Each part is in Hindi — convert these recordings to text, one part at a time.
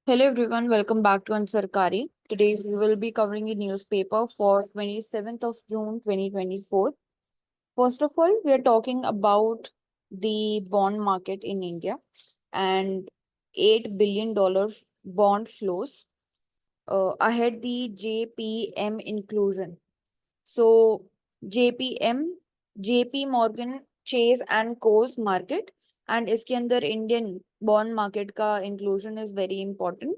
Hello everyone, welcome back to Ansarkari. Today we will be covering the newspaper for 27th of June 2024. First of all, we are talking about the bond market in India and $8 billion bond flows ahead the JPM inclusion. So JPM, JP Morgan Chase and Co's market and इसके अंदर इंडियन बॉन्ड मार्केट का inclusion is very important.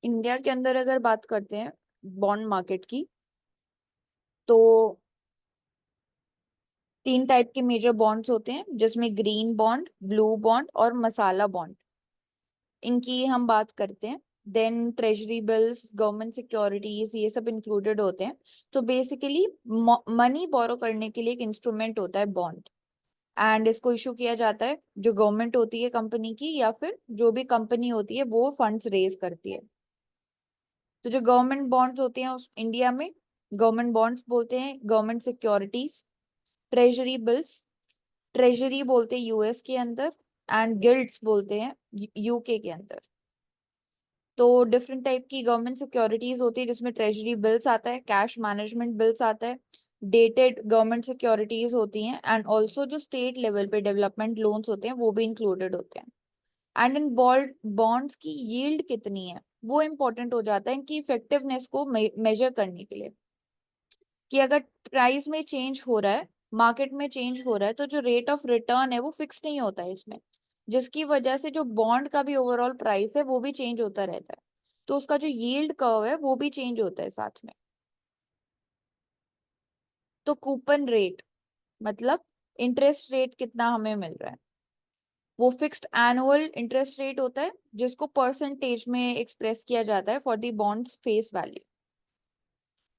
India के अंदर अगर बात करते हैं बॉन्ड मार्केट की, तो तीन टाइप के मेजर बॉन्ड्स होते हैं जिसमें ग्रीन बॉन्ड, ब्लू बॉन्ड और मसाला बॉन्ड, इनकी हम बात करते हैं। Then treasury bills, government securities, ये सब इंक्लूडेड होते हैं। तो बेसिकली मनी बोरो करने के लिए एक इंस्ट्रूमेंट होता है बॉन्ड, एंड इसको इशू किया जाता है जो गवर्नमेंट होती है कंपनी की, या फिर जो भी कंपनी होती है वो फंड्स रेज करती है। तो जो गवर्नमेंट बॉन्ड्स होते हैं उस इंडिया में गवर्नमेंट बॉन्ड्स बोलते हैं, government securities, treasury bills, treasury बोलते हैं यूएस के अंदर, एंड गिल्ड्स बोलते हैं यूके के अंदर। तो डिफरेंट टाइप की गवर्नमेंट सिक्योरिटीज होती है जिसमें ट्रेजरी बिल्स आता है, कैश मैनेजमेंट बिल्स आता है, डेटेड गवर्नमेंट सिक्योरिटीज होती हैं, एंड ऑल्सो जो स्टेट लेवल पे डेवलपमेंट लोन्स होते हैं वो भी इंक्लूडेड होते हैं। एंड इन बॉन्ड बॉन्ड्स की यील्ड कितनी है वो इंपॉर्टेंट हो जाता है इनकी इफेक्टिवनेस को मेजर करने के लिए, कि अगर प्राइस में चेंज हो रहा है, मार्केट में चेंज हो रहा है, तो जो रेट ऑफ रिटर्न है वो फिक्स नहीं होता है इसमें, जिसकी वजह से जो बॉन्ड का भी ओवरऑल प्राइस है वो भी चेंज होता रहता है। तो उसका जो यील्ड कर्व है वो भी चेंज होता है साथ में। तो कूपन रेट मतलब इंटरेस्ट रेट कितना हमें मिल रहा है, वो फिक्स्ड एनुअल इंटरेस्ट रेट होता है जिसको परसेंटेज में एक्सप्रेस किया जाता है for the bonds face value.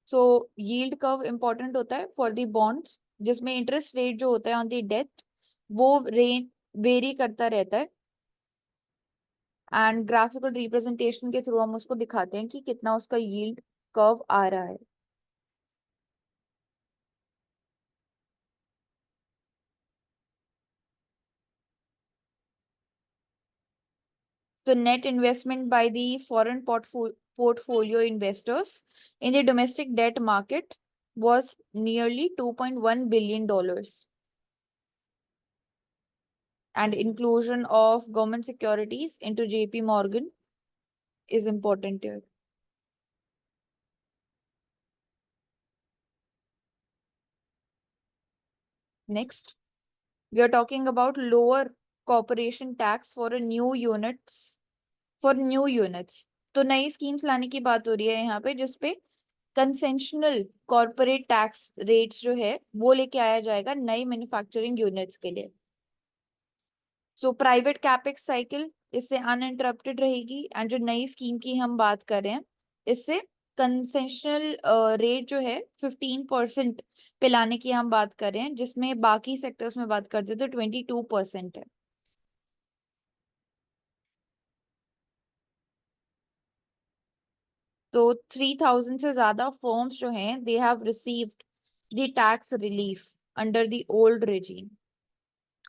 So yield curve important होता है फॉर द बॉन्ड्स, जिसमें इंटरेस्ट रेट जो होता है ऑन द डेट वो रेंज वेरी करता रहता है, एंड ग्राफिकल रिप्रेजेंटेशन के थ्रू हम उसको दिखाते हैं कि कितना उसका यील्ड कर्व आ रहा है। So net investment by the foreign portfolio investors in the domestic debt market was nearly $2.1 billion, and inclusion of government securities into JP Morgan is important here. Next, we are talking about lower corporation tax for a new units for new units. तो नई स्कीम्स लाने की बात हो रही है यहाँ पे, जिसपे कंसेशनल कॉर्पोरेट टैक्स रेट्स जो है वो लेके आया जाएगा नई मैन्युफैक्चरिंग यूनिट्स के लिए। सो प्राइवेट कैपेक्स साइकिल इससे अनइंटरप्टेड रहेगी, एंड जो नई स्कीम की हम बात कर रहे हैं इससे कंसेशनल रेट जो है 15% पे लाने की हम बात कर रहे हैं, जिसमें बाकी सेक्टर्स में बात करते तो 22% है। तो 3,000 से ज्यादा फर्म्स जो हैं they have received the tax relief under the old regime,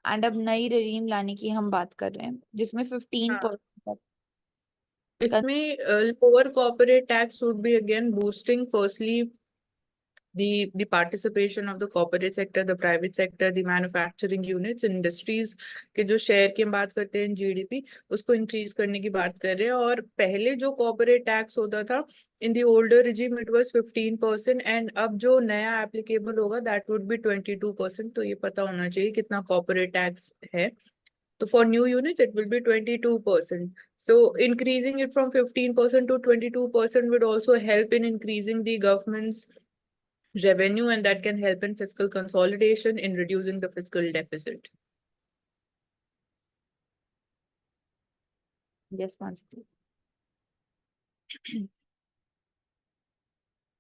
and अब नई रेजीम लाने की हम बात कर रहे हैं जिसमें 15% तक। इसमें lower corporate tax would be again boosting firstly the participation of the corporate sector, the private sector, the manufacturing units, industries के जो शेयर की हम बात करते हैं जीडीपी उसको इंक्रीज करने की बात कर रहे हैं। और पहले जो कॉर्पोरेट टैक्स होता था in the older regime it was 15% and अब जो नया एप्लीकेबल होगा दैट वुड बी 22%। तो ये पता होना चाहिए कितना कॉर्पोरेट टैक्स है। So for new units, it will be 22%. So increasing it from 15% to 22% would also help in increasing the government's revenue, and that can help in fiscal consolidation in reducing the fiscal deficit. Yes, Mansi.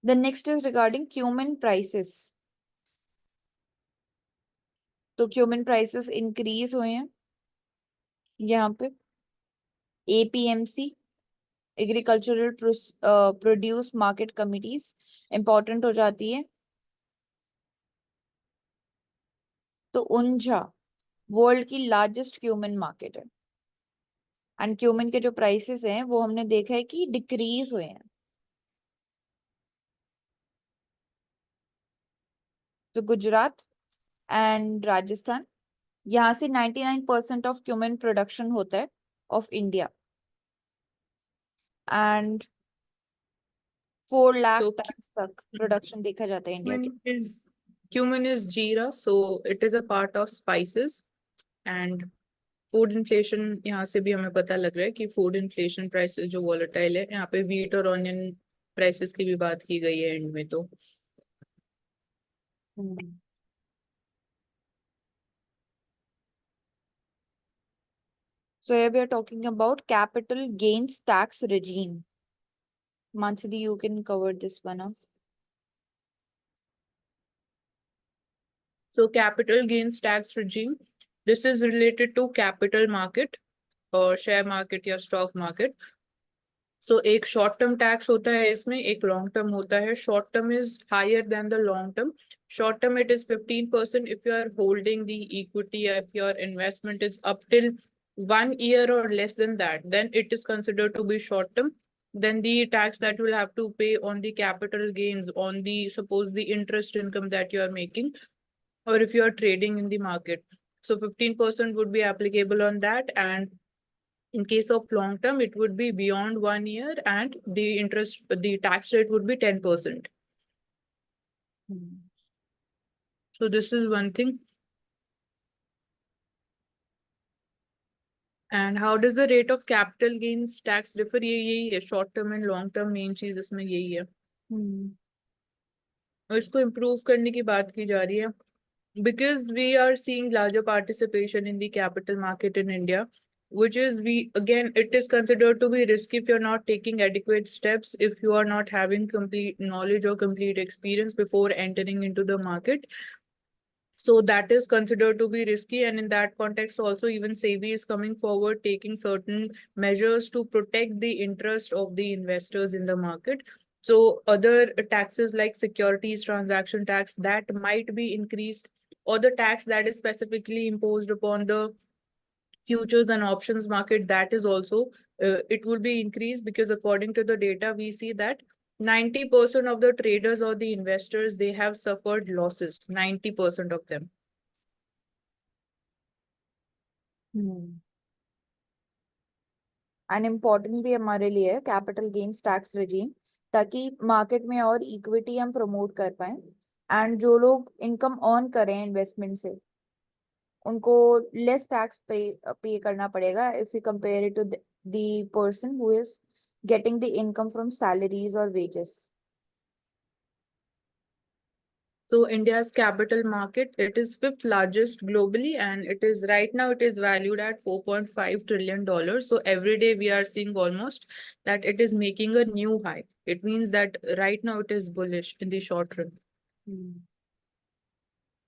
The next is regarding cumin prices. तो cumin prices increase हुए हैं यहाँ पे। APMC agricultural produce market committees important हो जाती है। तो उंझा वर्ल्ड की लार्जेस्ट क्यूमिन मार्केट है, एंड क्यूमिन के जो प्राइसेस हैं वो हमने देखा है कि डिक्रीज हुए हैं। तो गुजरात एंड राजस्थान, यहाँ से 99% ऑफ क्यूमिन प्रोडक्शन होता है of India, and 4 lakh So ton तक प्रोडक्शन देखा जाता है इंडिया के। cumin is jeera, so it is a part of spices and food inflation यहाँ से भी हमें पता लग रहा है कि फूड इन्फ्लेशन प्राइसेस जो वॉलेटाइल है, यहाँ पे वीट और ऑनियन प्राइसेस की भी बात की गई है एंड में। तो So here we are talking about capital gains tax regime. Mansi, you can cover this one up. so capital gains tax regime, this is related to capital market और शेयर मार्केट या स्टॉक मार्केट। सो एक शॉर्ट टर्म टैक्स होता है इसमें, एक लॉन्ग टर्म होता है। Short term is higher than the long term. Short term it is 15% if you are holding the equity, if your investment is up till 1 year or less than that, then it is considered to be short term. Then the tax that you will have to pay on the capital gains, on the suppose the interest income that you are making, or if you are trading in the market, so 15% would be applicable on that. And in case of long term, it would be beyond 1 year, and the tax rate would be 10%. So this is one thing. And how does the rate of capital gains tax differ? ये यही है, short term and long term main चीज इसमें यही है। और इसको इम्प्रूव करने की बात की जा रही है, because we are seeing larger participation in the capital market in India, which is it is considered to be risky if you're not taking adequate steps, if you are not having complete knowledge or complete experience before entering into the market. So that is considered to be risky, and in that context also even SEBI is coming forward taking certain measures to protect the interest of the investors in the market. So other taxes like securities transaction tax that might be increased, or the tax that is specifically imposed upon the futures and options market, that is also it will be increased, because according to the data we see that 90% of the traders or the investors, they have suffered losses, 90% of them. And important भी हमारे लिए है कैपिटल गेन्स टैक्स रेजीम, ताकि मार्केट में और इक्विटी हम प्रमोट कर पाए, एंड जो लोग इनकम अर्न करें इन्वेस्टमेंट से उनको लेस टैक्स पे करना पड़ेगा if you compare it to the person who is getting the income from salaries और wages. So India's capital market, it is fifth largest globally, and it is right now it is valued at $4.5 trillion. So every day we are seeing almost that it is making a new high. It means that right now it is bullish in the short run.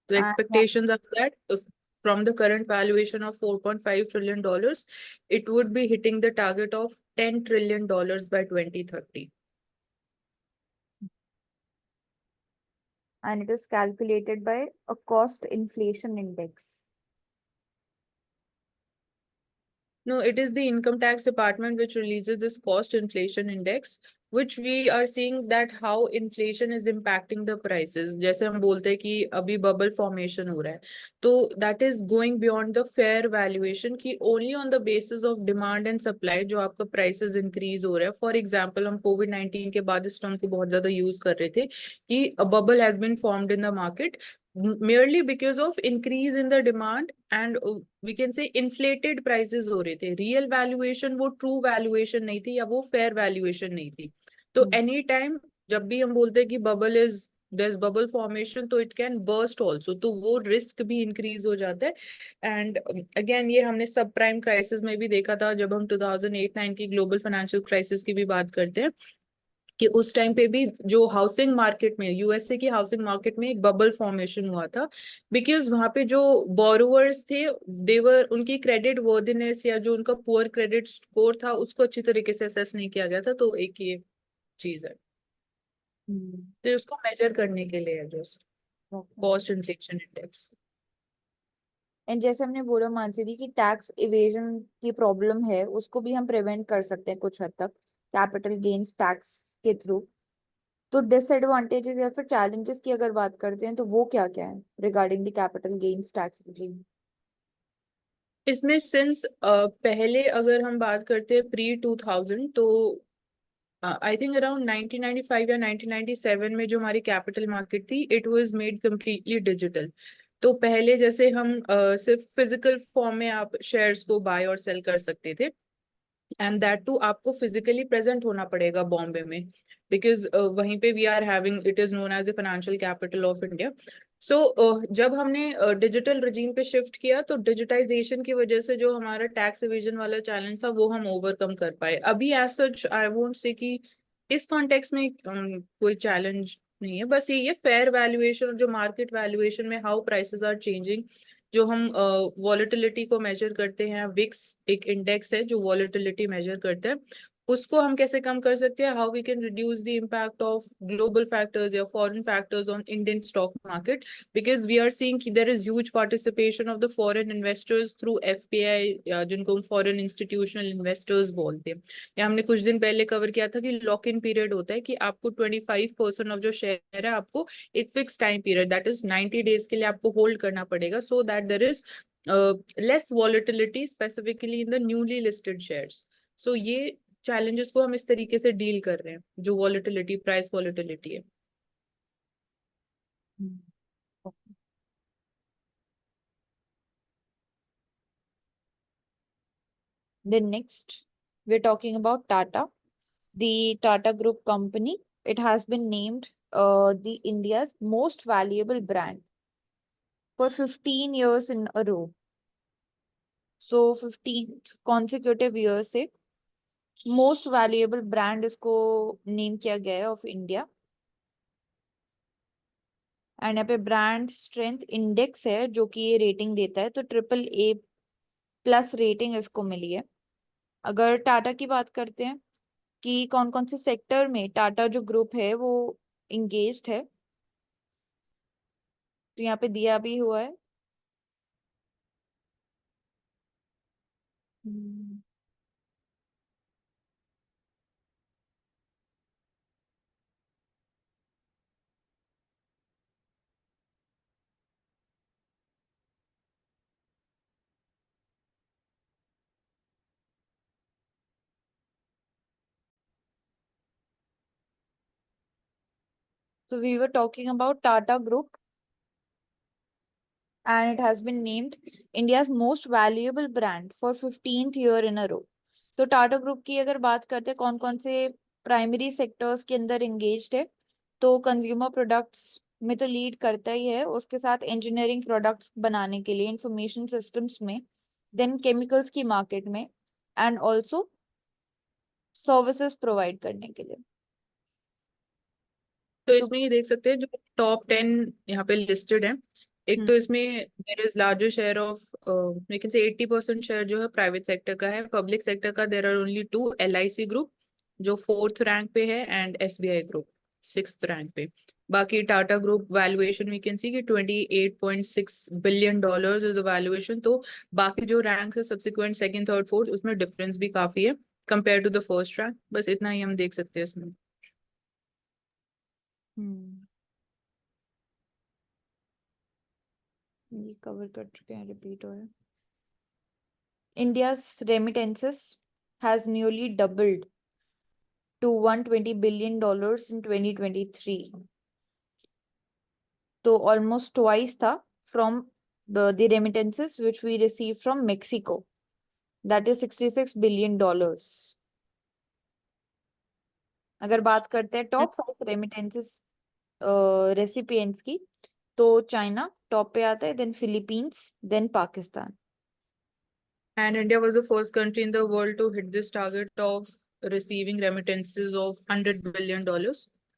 The expectations of that from the current valuation of $4.5 trillion, it would be hitting the target of $10 trillion by 2030. And it is calculated by a cost inflation index. No, it is the income tax department which releases this cost inflation index, which we are seeing that how inflation is impacting the prices. जैसे हम बोलते हैं कि अभी बबल फॉर्मेशन हो रहा है, तो that is going beyond the fair valuation कि only on the basis of demand and supply जो आपका prices increase हो रहा है। For example, हम COVID-19 के बाद इस term को बहुत ज्यादा use कर रहे थे कि a bubble has been formed in the market merely because of increase in the demand, and we can say inflated prices हो रहे थे। रियल वैल्यूएशन वो ट्रू वैल्यूएशन नहीं थी, या वो फेयर वैल्यूएशन नहीं थी। तो एनी टाइम जब भी हम बोलते हैं कि bubble is there's bubble formation, तो it can burst also, तो वो रिस्क भी इंक्रीज हो जाता है। एंड अगेन ये हमने सब प्राइम क्राइसिस में भी देखा था, जब हम 2008-9 की ग्लोबल फाइनेंशियल क्राइसिस की भी बात करते हैं कि उस टाइम पे भी जो हाउसिंग मार्केट में, यूएसए की हाउसिंग मार्केट में एक बबल फॉर्मेशन हुआ था, बिकॉज वहां पे जो बोरोवर्स थे, देवर उनकी क्रेडिट वर्दिनेस या जो उनका पुअर क्रेडिट स्कोर था उसको अच्छी तरीके से असेस नहीं किया गया था। तो एक ये चीज है, तो उसको मेजर करने के लिए just cost inflation index. And जैसे हमने बोला मानसी दी कि टैक्स इवेजन की प्रॉब्लम है, उसको भी हम प्रिवेंट कर सकते हैं कुछ हद तक कैपिटल गेन्स टैक्स के थ्रू। तो डिसएडवांटेजेस या फिर चैलेंजेस की अगर बात करते हैं तो वो क्या क्या है regarding the capital gains tax regime? इसमें सिंस पहले अगर हम बात करते हैं प्री 2000, तो आई थिंक अराउंड 1995 या 1997 में जो हमारी कैपिटल मार्केट थी, it was made completely digital. तो पहले जैसे हम सिर्फ फिजिकल फॉर्म में आप शेयर्स को बाय और सेल कर सकते थे, एंड दैट टू आपको फिजिकली प्रेजेंट होना पड़ेगा बॉम्बे में, बिकॉज वहीं पे we are having, it is known as the financial capital of India. So जब हमने डिजिटल रजीम पे शिफ्ट किया, तो डिजिटाइजेशन की वजह से जो हमारा टैक्स इवेजन वाला चैलेंज था वो हम ओवरकम कर पाए। अभी as such I won't say कि इस कॉन्टेक्स्ट में कोई चैलेंज नहीं है, बस ये फेयर वैल्यूएशन और जो मार्केट वैल्यूएशन में हाउ प्राइसेस आर चेंजिंग। जो हम वॉलेटिलिटी को मेजर करते हैं, विक्स एक इंडेक्स है जो वॉलेटिलिटी मेजर करता है, उसको हम कैसे कम कर सकते हैं, how we can reduce the impact of global factors या foreign factors on Indian stock market, because we are seeing कि there is huge participation of the foreign investors through FPI, जिनको हम फॉरेन इंस्टीट्यूशनल इन्वेस्टर्स बोलते हैं। या हमने कुछ दिन पहले कवर किया था कि लॉक इन पीरियड होता है कि आपको 25% ऑफ जो शेयर है आपको एक fix time period, that is 90 days के लिए आपको होल्ड करना पड़ेगा, so that there is less volatility specifically in the newly listed shares. सो ये चैलेंजेस को हम इस तरीके से डील कर रहे हैं, जो वॉलेटिलिटी, प्राइस वॉलेटिलिटी है। Then next, we're talking about Tata, the Tata Group company. It has been named the India's most valuable brand for 15 years in a row. So 15th consecutive year से मोस्ट वैल्यूएबल ब्रांड इसको नेम किया गया है ऑफ इंडिया। एंड यहाँ पे ब्रांड स्ट्रेंथ इंडेक्स है जो कि ये रेटिंग देता है, तो AAA+ रेटिंग इसको मिली है। अगर टाटा की बात करते हैं कि कौन कौन से सेक्टर में टाटा जो ग्रुप है वो इंगेज्ड है, तो यहाँ पे दिया भी हुआ है। So we were talking about Tata Group and it has been named India's most valuable brand for 15th year in a row. तो टाटा ग्रुप की अगर बात करते हैं कौन कौन से प्राइमरी सेक्टर्स के अंदर एंगेज्ड है, तो कंज्यूमर प्रोडक्ट्स में तो लीड करता ही है, उसके साथ इंजीनियरिंग प्रोडक्ट्स बनाने के लिए, इंफॉर्मेशन सिस्टम्स में, देन केमिकल्स की मार्केट में, एंड ऑल्सो सर्विसेज प्रोवाइड करने के लिए। तो तो इसमें ये देख सकते हैं जो टॉप 10 यहाँ पे लिस्टेड है। एक तो इसमें there is larger share of, लेकिन से 80% शेयर जो है प्राइवेट सेक्टर का है। पब्लिक सेक्टर का there are only two, LIC group जो 4th रैंक पे है and SBI group 6th rank पे। बाकी Tata group valuation we can see कि $28.6 billion इज द वैल्यूएशन। तो बाकी जो रैंक है सब्सिक्वेंट सेकंड थर्ड फोर्थ, उसमें डिफरेंस भी काफी है compare to the first rank. बस इतना ही हम देख सकते हैं इसमें। हम्म ये कवर कर चुके हैं, रिपीट हो रहा है। India's remittances has nearly doubled to $120 billion in 2023. तो almost twice था from the remittances which we received from Mexico, that is $66 billion. अगर बात करते हैं टॉप 5 रेमिटेंसेस रेसिपिएंट्स की, तो चाइना टॉप पे आता है, then Philippines, then Pakistan. And India was the first country in the world to hit this target of receiving remittances of $100 billion.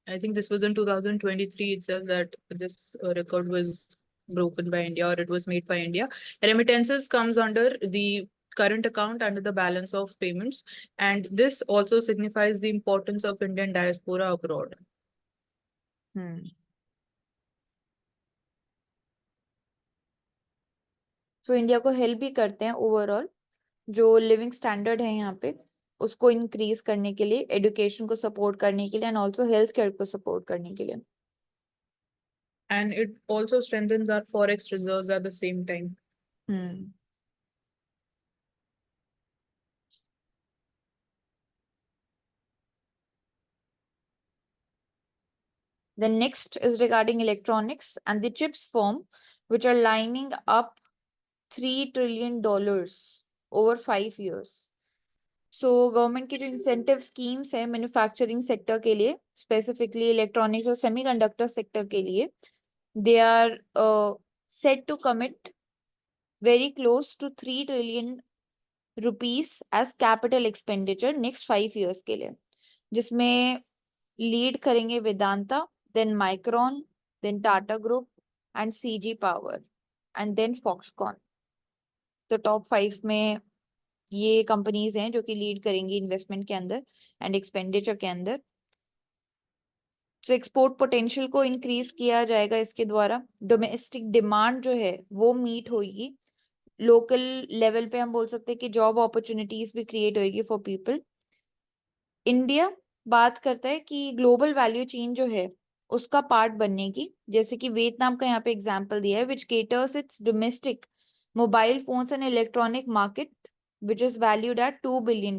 I think this was in 2023 itself that this record was broken by India, or it was made by India. Remittances comes under the current account under the balance of payments, and this also signifies the importance of Indian diaspora abroad. Hmm so India को हेल्प भी करते हैं ओवरऑल, जो लिविंग स्टैंडर्ड है यहाँ पे उसको इंक्रीज करने के लिए, एजुकेशन को सपोर्ट करने के लिए, एंड ऑल्सो हेल्थ केयर को सपोर्ट करने के लिए। And it also strengthens our forex reserves at the same time. Hmm. The next is regarding electronics and the chips firm, which are lining up $3 trillion over 5 years. So government की जो इंसेंटिव स्कीम्स है मैन्युफैक्चरिंग सेक्टर के लिए, स्पेसिफिकली इलेक्ट्रॉनिक्स और सेमीकंडक्टर सेक्टर के लिए, they are set to commit very close to 3 trillion rupees as capital expenditure next 5 years के लिए, जिसमें लीड करेंगे Vedanta, then Micron, then Tata group and CG power and then Foxconn. तो टॉप 5 में ये कंपनीज हैं जो कि लीड करेंगी इन्वेस्टमेंट के अंदर एंड एक्सपेंडिचर के अंदर। तो एक्सपोर्ट पोटेंशियल को इंक्रीज किया जाएगा इसके द्वारा, डोमेस्टिक डिमांड जो है वो मीट होगी, लोकल लेवल पे हम बोल सकते हैं कि जॉब अपॉर्चुनिटीज भी क्रिएट होगी फॉर पीपल। इंडिया बात करता है कि ग्लोबल वैल्यू चेन जो है उसका पार्ट बनने की, जैसे कि वियतनाम का यहाँ पे एग्जांपल दिया है, which caters its domestic mobile phones and electronic market which is valued at $2 billion।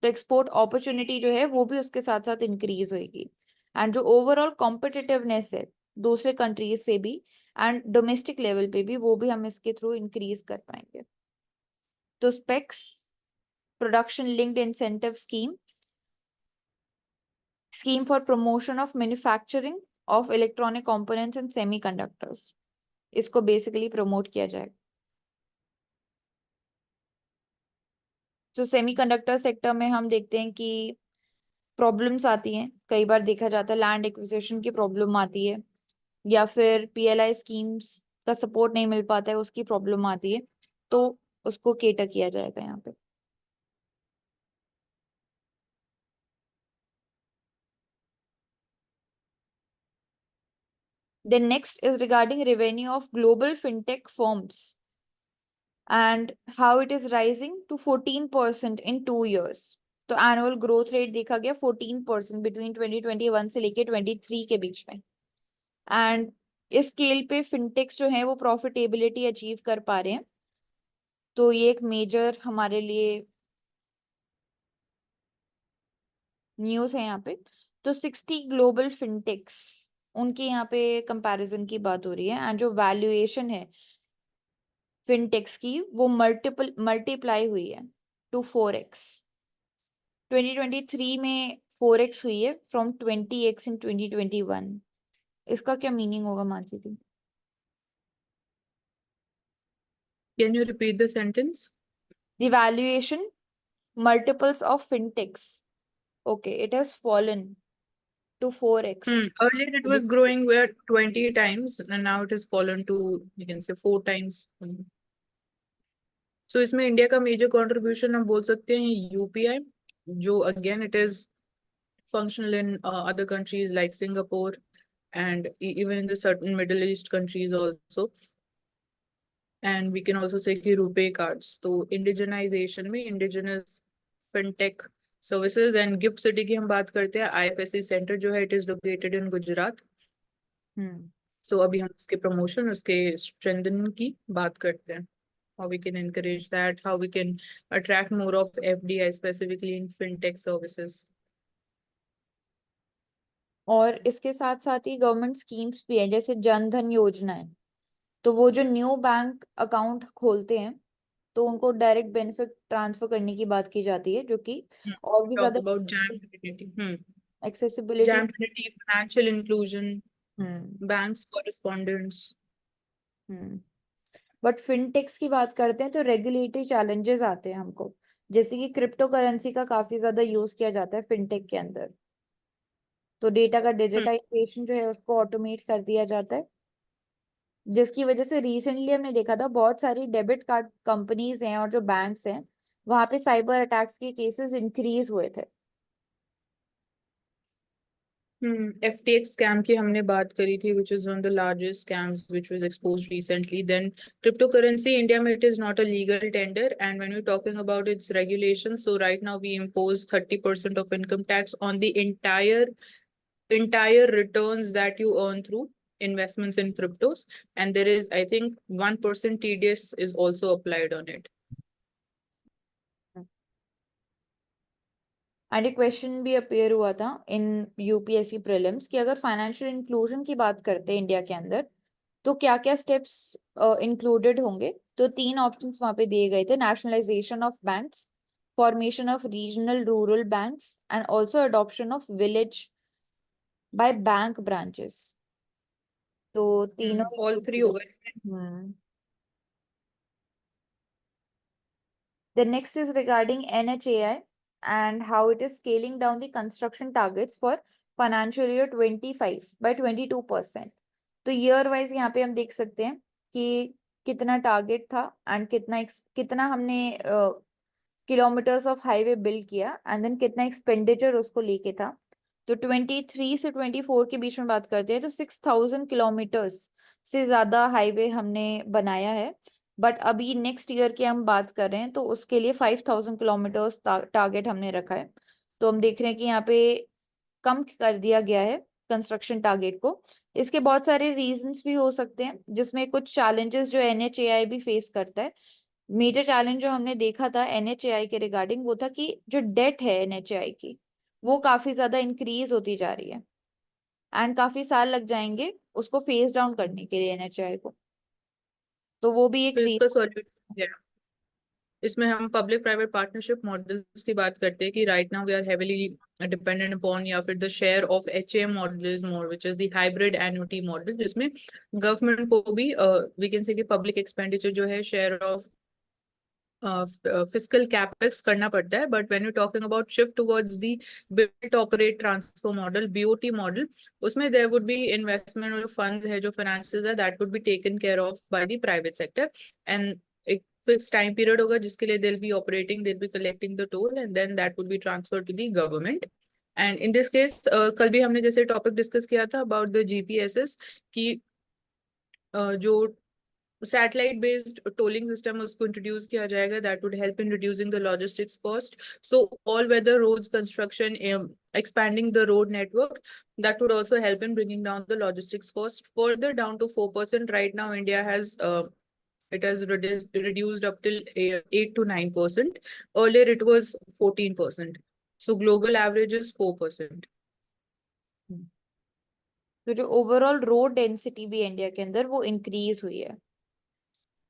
तो एक्सपोर्ट अपॉर्चुनिटी जो है वो भी उसके साथ साथ इंक्रीज होगी, एंड जो ओवरऑल कॉम्पिटिटिवनेस है दूसरे कंट्रीज से भी एंड डोमेस्टिक लेवल पे भी, वो भी हम इसके थ्रू इंक्रीज कर पाएंगे। तो specs, production linked incentive scheme for promotion of manufacturing of electronic components and semiconductors, इसको बेसिकली प्रमोट किया जाएगा। तो सेमीकंडक्टर सेक्टर में हम देखते हैं कि प्रॉब्लम्स आती हैं, कई बार देखा जाता है लैंड एक्विजिशन की प्रॉब्लम आती है, या फिर पीएलआई स्कीम्स का सपोर्ट नहीं मिल पाता है, उसकी प्रॉब्लम आती है, तो उसको केटर किया जाएगा यहाँ पे। Then next is regarding revenue of global fintech firms and how it is rising to 14% in 2 years। तो एनुअल ग्रोथ रेट देखा गया 14% बिटवीन 2021 से लेके 23 के बीच में, एंड इस स्केल पे फिनटेक्स जो है वो प्रॉफिटेबिलिटी अचीव कर पा रहे हैं। तो ये एक मेजर हमारे लिए न्यूज है यहाँ पे। तो 60 ग्लोबल फिनटेक्स, उनके यहाँ पे कंपैरिजन की बात हो रही है, एंड जो वैल्यूएशन है फिनटेक्स की वो मल्टीप्लाई हुई है टू 4x। 2023 में 4x हुई है फ्रॉम 20x इन 2021। इसका क्या मीनिंग होगा मानसी जी? Can you repeat the sentence? The valuation multiples of fintechs, okay, it has fallen to 4x। Earlier it was growing where 20 times and now it has fallen to, you can say, 4 times. So इसमें इंडिया का मेजर कंट्रीब्यूशन हम बोल सकते हैं यूपीआई, जो again it is functional in other countries like Singapore and even in the certain Middle East countries also. And we can also say कि रुपे कार्ड्स, तो इंडिजनाइजेशन में indigenous fintech services and GIFT City की हम बात करते हैं, आईएफएससी सेंटर जो है it is located in Gujarat. So अभी हम उसके प्रमोशन, उसके स्ट्रेंथन की बात करते हैं, how we can encourage that, how we can attract more of FDI specifically in fintech services. और इसके साथ साथ ही गवर्नमेंट स्कीम्स भी है, जैसे जन धन योजना है, तो वो जो न्यू बैंक अकाउंट खोलते हैं तो उनको डायरेक्ट बेनिफिट ट्रांसफर करने की बात की जाती है, जो कि और भी Talk ज्यादा about JAM Trinity, accessibility. JAM Trinity, financial inclusion, hmm banks correspondence. But फिनटेक्स की बात करते हैं तो रेगुलेटरी चैलेंजेस आते हैं हमको, जैसे कि क्रिप्टो करेंसी का काफी ज्यादा यूज किया जाता है फिनटेक के अंदर, तो डेटा का डिजिटाइजेशन जो है उसको ऑटोमेट कर दिया जाता है, जिसकी वजह से रिसेंटली हमने देखा था बहुत सारी डेबिट कार्ड कंपनीज हैं और जो बैंक्स हैं वहां पे साइबर अटैक्स के केसेस इंक्रीज हुए थे। FTX scam की हमने बात करी थी, which is one of the largest scams which was exposed recently. Then cryptocurrency, India में it is not a legal tender, and when we're talking about its regulation, so right now we impose 30% of income tax on the entire returns that you earn through investments in cryptos, and there is, I think, 1% TDS is also applied on it. And एक क्वेश्चन भी अपेयर हुआ था इन यूपीएससी प्रीलिम्स कि अगर फाइनेंशियल इंक्लूजन की बात करते हैं इंडिया के अंदर तो क्या क्या स्टेप्स इंक्लूडेड होंगे। तो 3 ऑप्शंस वहां पे दिए गए थे, nationalisation of banks, formation of regional rural banks and also adoption of village by bank branches. तो तीनों All three हो गए। The next is regarding NHAI and how it is scaling down the construction targets for financial year 25 by 22%. तो ईयर वाइज यहाँ पे हम देख सकते हैं कि कितना टारगेट था एंड कितना हमने किलोमीटर्स ऑफ हाईवे बिल्ड किया एंड देन कितना एक्सपेंडिचर उसको लेके था। तो 23 से 24 के बीच में बात करते हैं तो 6000 किलोमीटर्स से ज्यादा हाईवे हमने बनाया है। बट अभी नेक्स्ट ईयर की हम बात कर रहे हैं तो उसके लिए 5000 किलोमीटर्स टारगेट हमने रखा है। तो हम देख रहे हैं कि यहाँ पे कम कर दिया गया है कंस्ट्रक्शन टारगेट को। इसके बहुत सारे रीजंस भी हो सकते हैं जिसमें कुछ चैलेंजेस जो NHAI भी फेस करता है। मेजर चैलेंज जो हमने देखा था NHAI के रिगार्डिंग वो था कि जो डेट है NHAI की वो काफी ज्यादा इंक्रीज होती जा रही है एंड काफी साल लग जाएंगे उसको फेस डाउन करने के लिए NHAI को। तो वो भी एक तो इसका रीजन। सॉल्यूशन, इसमें हम पब्लिक प्राइवेट पार्टनरशिप मॉडल्स की बात करते हैं कि right now we are heavily dependent upon, या फिर the share of HAM model is more, which is the hybrid annuity model, जिसमें गवर्नमेंट को भी वी कैन से कि पब्लिक एक्सपेंडिचर जो है शेयर ऑफ फिजिकल कैपेक्स करना पड़ता है। But when you talking about shift towards the built operate transfer model, BOT model, उसमें देयर वुड बी इन्वेस्टमेंट, जो फंड्स है, जो फाइनेंसेस है, that would be taken care of by the private sector, and एक फिक्स टाइम पीरियड होगा जिसके लिए they'll be operating, they'll be collecting the toll, and then that would be transferred to the government. And in this case, कल भी हमने जैसे टॉपिक डिस्कस किया था about the GPSS कि जो सैटेलाइट बेस्ड टोलिंग सिस्टम उसको इंट्रोड्यूस किया जाएगा, that would help in reducing the logistics cost. So all weather roads construction, expanding the road network, that would also help in bringing down the logistics cost further down to 4%. Right now India has it has reduced up till 8 to 9%. Earlier it was 14%, so global average is 4%. तो जो ओवरऑल रोड डेंसिटी भी इंडिया के अंदर वो इंक्रीज हुई है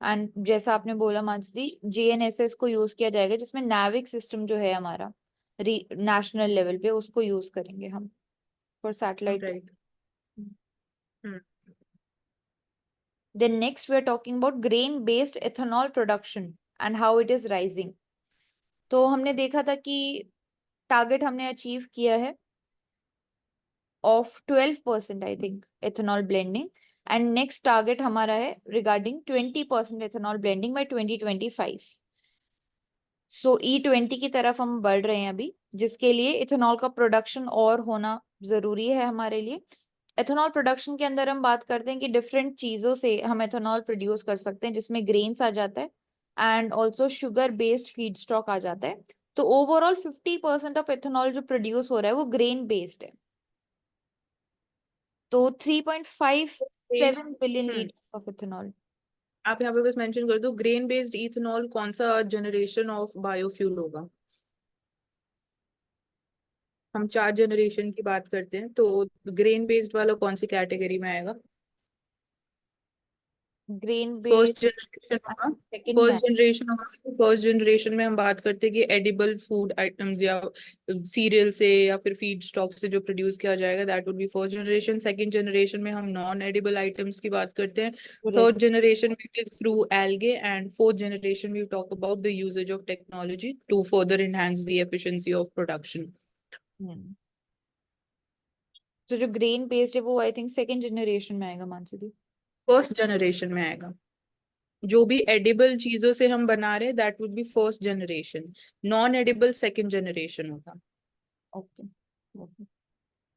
एंड जैसा आपने बोला मानसी, GNSS को यूज किया जाएगा जिसमें नाविक सिस्टम जो है हमारा नेशनल लेवल पे उसको यूज करेंगे हम for satellite. Right. Then next we are talking about grain based ethanol production and how it is rising. तो हमने देखा था कि टारगेट हमने अचीव किया है of 12% I think ethanol blending and next target हमारा है रिगार्डिंग 20% एथेनॉल ब्लेंडिंग बाय 2025। सो E20 की तरफ हम बढ़ रहे हैं अभी, जिसके लिए इथेनॉल का प्रोडक्शन और होना जरूरी है हमारे लिए। एथेनॉल प्रोडक्शन के अंदर हम बात करते हैं कि डिफरेंट चीजों से हम एथेनॉल प्रोड्यूस कर सकते हैं जिसमें ग्रेन्स आ जाता है and also sugar based feed stock आ जाता है। तो ओवरऑल 50% ऑफ एथेनॉल जो प्रोड्यूस हो रहा है वो ग्रेन बेस्ड है। तो 3.57 बिलियन लीटर्स ऑफ इथेनॉल। आप यहाँ पे बस मेंशन कर दो, ग्रेन बेस्ड इथेनॉल कौन सा जनरेशन ऑफ बायोफ्यूल होगा। हम 4 जनरेशन की बात करते हैं, तो ग्रेन बेस्ड वाला कौन सी कैटेगरी में आएगा? ग्रेन फर्स्ट बेस्ड जनरेशन होगा। सेकंड में। फर्स्ट जनरेशन होगा। फर्स्ट जनरेशन में हम बात करते हैं कि एडिबल फूड आइटम्स या सीरियल से या फिर फीड स्टॉक से जो प्रोड्यूस किया जाएगा, that would be first generation. Second generation में हम नॉन एडिबल आइटम्स की बात करते हैं। थर्ड जनरेशन में through algae, and fourth generation we talk about the uses of technology to further enhance the efficiency of production. तो जो ग्रेन बेस्ड है वो आई थिंक सेकंड जनरेशन में आएगा मानसी दी। फर्स्ट जनरेशन में आएगा। जो भी एडिबल चीजों से हम बना रहे हैं, that would be first generation. Non edible second generation होगा। ओके।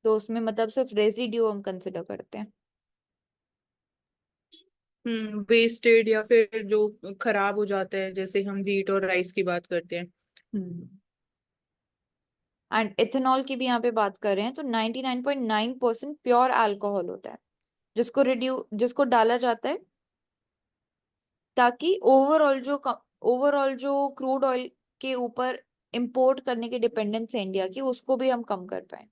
तो उसमें मतलब सिर्फ रेसिड्यू हम कंसिडर करते हैं। वेस्टेड या फिर जो खराब हो जाता है, जैसे हम व्हीट और राइस की बात करते हैं। एंड इथेनॉल की भी यहाँ पे बात कर रहे हैं तो 99.9% प्योर अल्कोहल होता है जिसको डाला जाता है ताकि ओवरऑल जो क्रूड ऑयल के ऊपर इंपोर्ट करने की डिपेंडेंस है इंडिया की, उसको भी हम कम कर पाए।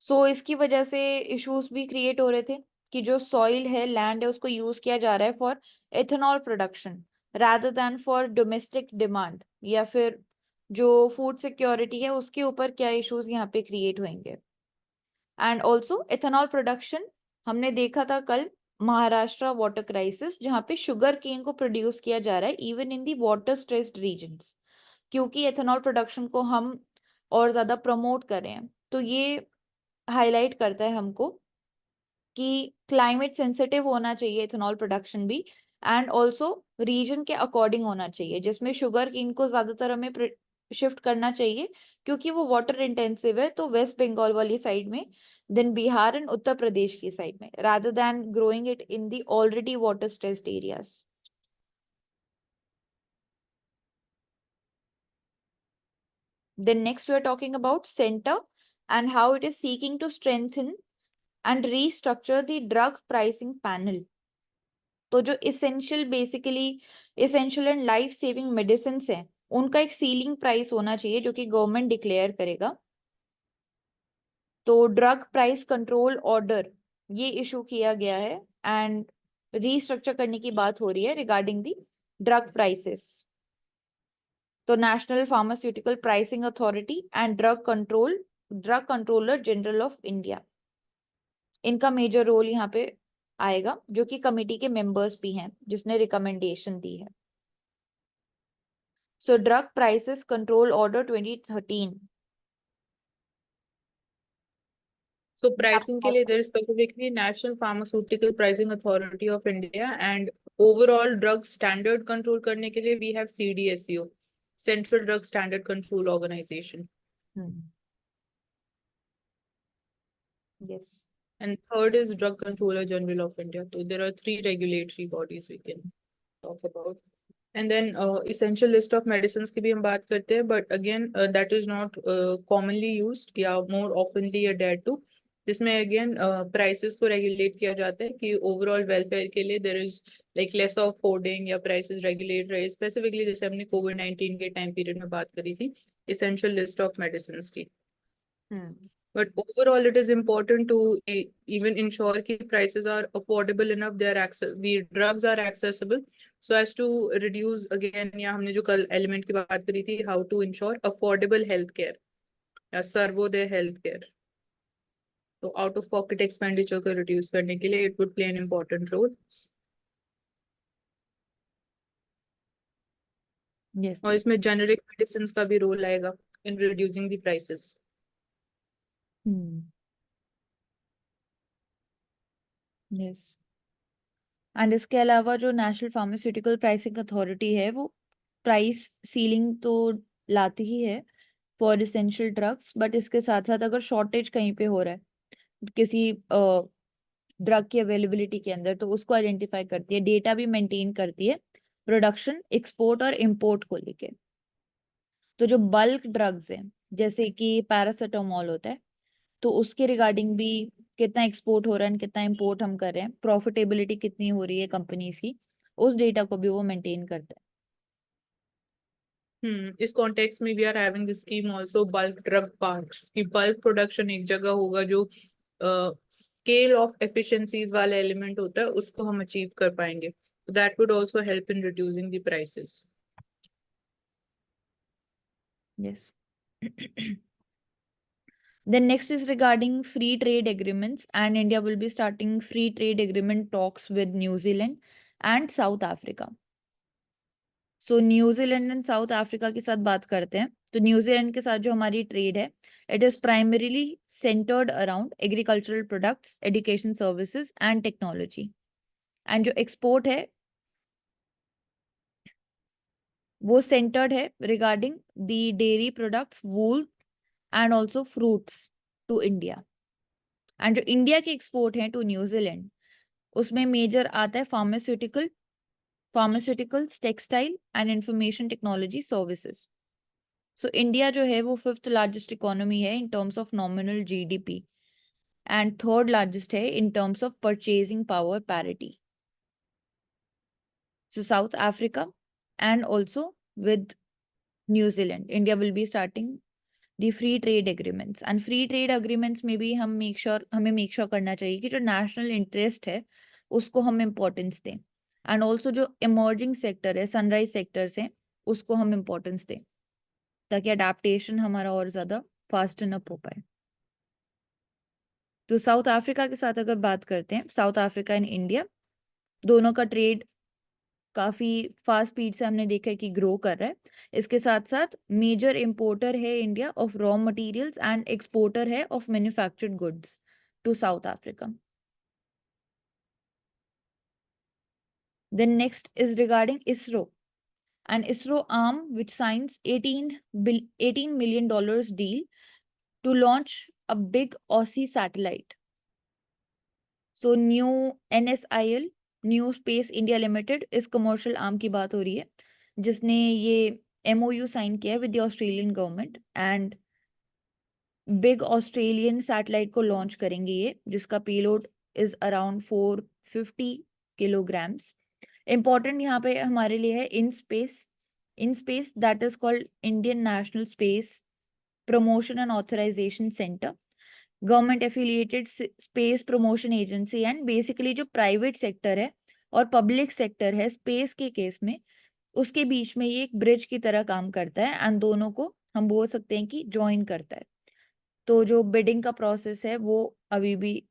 सो इसकी वजह से इश्यूज भी क्रिएट हो रहे थे कि जो सॉइल है, लैंड है, उसको यूज किया जा रहा है for ethanol production rather than for domestic demand, या फिर जो फूड सिक्योरिटी है उसके ऊपर क्या इश्यूज यहाँ पे क्रिएट होंगे। एंड ऑल्सो एथेनॉल प्रोडक्शन हमने देखा था कल महाराष्ट्र वाटर क्राइसिस, जहाँ पे शुगर केन को प्रोड्यूस किया जा रहा है even in the water stressed regions, क्योंकि एथेनॉल प्रोडक्शन को हम और ज्यादा प्रमोट कर रहे हैं। तो ये हाईलाइट करता है हमको कि क्लाइमेट सेंसिटिव होना चाहिए इथेनॉल प्रोडक्शन भी, एंड ऑल्सो रीजन के अकॉर्डिंग होना चाहिए, जिसमें शुगर केन को ज्यादातर हमें शिफ्ट करना चाहिए क्योंकि वो वाटर इंटेंसिव है, तो वेस्ट बंगाल वाली साइड में, देन बिहार एंड उत्तर प्रदेश की साइड में, rather than growing it in the already water stressed areas. Then next we are talking about center and how it is seeking to strengthen and restructure the drug pricing panel. तो जो essential and life saving medicine है उनका एक सीलिंग प्राइस होना चाहिए जो कि गवर्नमेंट डिक्लेयर करेगा। तो ड्रग प्राइस कंट्रोल ऑर्डर ये इशू किया गया है एंड रीस्ट्रक्चर करने की बात हो रही है रिगार्डिंग दी ड्रग प्राइसेस। तो national pharmaceutical pricing authority and drug controller general of India, इनका मेजर रोल यहाँ पे आएगा, जो कि कमिटी के मेंबर्स भी हैं जिसने रिकमेंडेशन दी है। So drug prices control order 2013। So pricing के लिए there is specifically National Pharmaceutical Pricing Authority of India and overall drug standard control करने के लिए we have CDSCO, Central Drug Standard Control Organization. Yes. And third is Drug Controller General of India. So there are three regulatory bodies we can talk about. And then essential list of medicines की भी हम बात करते हैं, but again that is not commonly used या more oftenly adhered to, जिसमें again prices को regulate किया जाता है कि overall welfare के लिए there is like less of hoarding या prices regulate रहे, specifically जैसे हमने COVID-19 के time period में बात करी थी essential list of medicines की। But overall, it is important to even ensure that prices are affordable enough. The drugs are accessible, so as to reduce again. या हमने जो कल element की बात करी थी, how to ensure affordable healthcare या सर्वोदय healthcare. तो out of pocket expenditure को reduce करने के लिए it would play an important role. Yes. और इसमें generic medicines का भी role आएगा in reducing the prices. Yes. And इसके अलावा जो नेशनल फार्मास्यूटिकल प्राइसिंग अथॉरिटी है वो प्राइस सीलिंग तो लाती ही है फॉर इसेंशियल ड्रग्स, बट इसके साथ साथ अगर शॉर्टेज कहीं पे हो रहा है किसी ड्रग की अवेलेबिलिटी के अंदर तो उसको आइडेंटिफाई करती है, डेटा भी मेंटेन करती है प्रोडक्शन, एक्सपोर्ट और इंपोर्ट को लेके। तो जो बल्क ड्रग्स हैं जैसे कि पैरासिटामोल होता है तो उसके रिगार्डिंग भी कितना एक्सपोर्ट हो रहा है, कितना इंपोर्ट हम कर रहे हैं, प्रॉफिटेबिलिटी कितनी हो रही है कंपनीज की, उस डेटा को भी वो मेंटेन करता है। इस कॉन्टेक्स्ट में we are having this scheme also bulk drug parks की बल्क प्रोडक्शन एक जगह होगा जो स्केल ऑफ एफिशिएंसीज वाला एलिमेंट होता है उसको हम अचीव कर पाएंगे, that would also help in reducing the prices. Yes. Then next is regarding free trade agreements, and India will be starting free trade agreement talks with New Zealand and South Africa. So New Zealand and south Africa के साथ बात करते हैं। तो न्यूजीलैंड के साथ जो हमारी ट्रेड है it is primarily centred around agricultural products, education services and technology. And जो एक्सपोर्ट है वो सेंटर्ड है regarding the dairy products, wool and also fruits to India. And जो इंडिया के एक्सपोर्ट हैं टू न्यूजीलैंड, उसमें मेजर आता है pharmaceuticals, textile and information technology services. So India जो है वो 5th लार्जेस्ट इकोनॉमी है in terms of nominal GDP and 3rd largest है in terms of purchasing power parity. So South Africa and also with New Zealand, India will be starting the free trade agreements, and free trade agreements में भी हमें make sure करना चाहिए कि जो national interest है उसको हम importance दें, and also जो emerging sector है, sunrise sectors हैं, उसको हम importance दें ताकि adaptation हमारा और ज़्यादा fasten up हो पाए। तो साउथ अफ्रीका के साथ अगर बात करते हैं, साउथ अफ्रीका एंड इंडिया दोनों का ट्रेड काफी फास्ट स्पीड से हमने देखा है कि ग्रो कर रहा है। इसके साथ साथ मेजर इंपोर्टर है India of raw materials and exporter है of manufactured goods to South Africa. Then next is regarding ISRO, and ISRO arm which signs $18 million deal to launch a big Aussie satellite. So new NSIL, new space India limited, इस कमर्शियल आर्म की बात हो रही है जिसने ये MOU साइन किया है with the Australian government, and big Australian satellite को लॉन्च करेंगे ये, जिसका payload is around 450 kilograms. Important यहाँ पे हमारे लिए है in space that is called Indian National Space Promotion and Authorisation Centre, government affiliated space promotion agency, and basically जो प्राइवेट सेक्टर है और पब्लिक सेक्टर है स्पेस के केस में, उसके बीच में ये एक ब्रिज की तरह काम करता है एंड दोनों को हम बोल सकते हैं कि ज्वाइन करता है। तो जो बिडिंग का प्रोसेस है वो अभी भी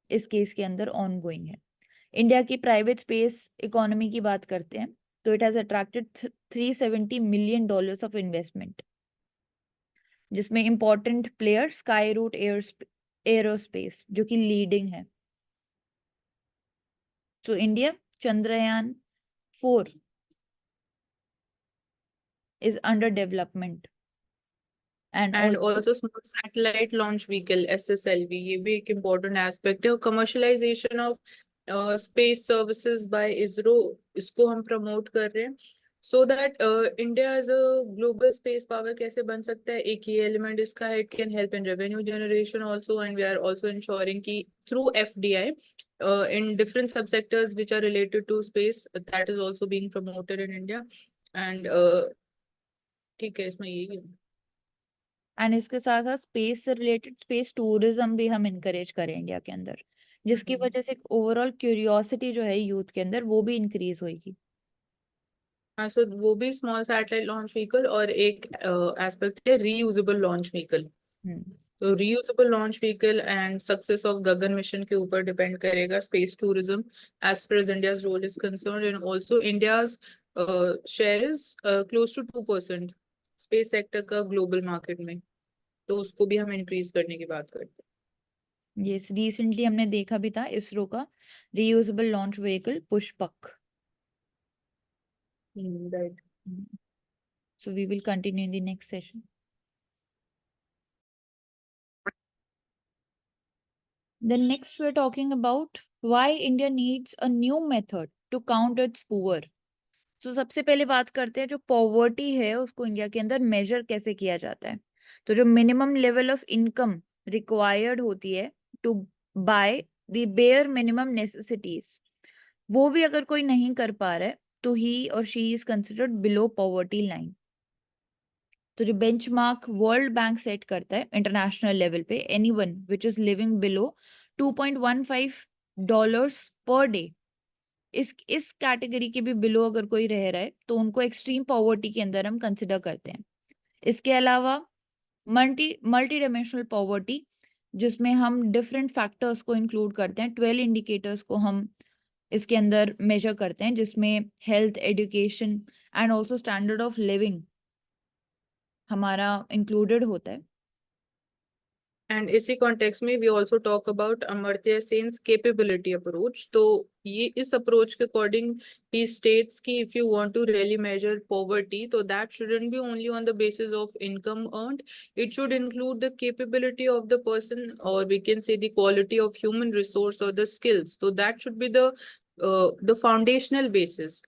इस केस के अंदर ऑन गोइंग है। इंडिया की प्राइवेट स्पेस इकोनॉमी की बात करते हैं तो it has attracted $370 million of investment, जिसमें important player Skyroot aerospace जो कि लीडिंग है। So India Chandrayaan 4 is under development, and And also also small satellite launch vehicle SSLV, ये भी एक important aspect है। commercialization of space services by ISRO, इसको हम promote कर रहे हैं so that India as a global space power कैसे बन सकता है। एक ये element इसका है, it can help in revenue generation also, and we are also ensuring कि through FDI in different subsectors which are related to space, that is also being promoted in India, and ठीक है इसमें यही है। एंड इसके साथ साथ स्पेस से रिलेटेड स्पेस टूरिज्म भी हम इनकरेज करें इंडिया के अंदर, जिसकी वजह से ओवरऑल क्यूरियोसिटी जो है यूथ के अंदर वो भी इंक्रीज होगी। हाँ, सो वो भी स्मॉल सैटेलाइट लॉन्च व्हीकल, और एक एस्पेक्ट है रीयूजेबल लॉन्च व्हीकल। तो reusable launch vehicle and success of Gagan mission के ऊपर डिपेंड करेगा space tourism as far as India's role is concerned, and also India's share is close to 2% space sector का ग्लोबल मार्केट में, तो उसको भी हम इंक्रीज करने की बात करते हैं। यस, रिसेंटली हमने देखा भी था इसरो का reusable launch vehicle Pushpak. Right. So we will continue in the next session. Then next we're talking about why India needs a new method to count its poor. So सबसे पहले बात करते हैं जो पॉवर्टी है उसको इंडिया के अंदर मेजर कैसे किया जाता है। तो जो minimum level of income required होती है to buy the bare minimum necessities, वो भी अगर कोई नहीं कर पा रहा है तो ही और she is considered below poverty line. तो जो बेंचमार्क वर्ल्ड बैंक सेट करता है इंटरनेशनल लेवल पे, anyone which is living below $2.15 per day, इस कैटेगरी के भी बिलो अगर कोई रह रहा है तो उनको एक्सट्रीम पॉवर्टी के अंदर हम कंसिडर करते हैं। इसके अलावा मल्टी डायमेंशनल पॉवर्टी, जिसमें हम डिफरेंट फैक्टर्स को इंक्लूड करते हैं, 12 इंडिकेटर्स को हम इसके अंदर मेजर करते हैं, जिसमें health, education and also standard of living हमारा इंक्लूडेड होता है। एंड इसी कॉन्टेक्स्ट में we also talk about Amartya Sen's capability approach. तो ये इस अप्रोच के अकॉर्डिंग ही स्टेट्स कि if you want to really measure poverty तो that shouldn't be only on the basis of income earned, it should include the capability of the person और we can say the quality of human resource और द स्किल्स। तो that should be the foundational basis.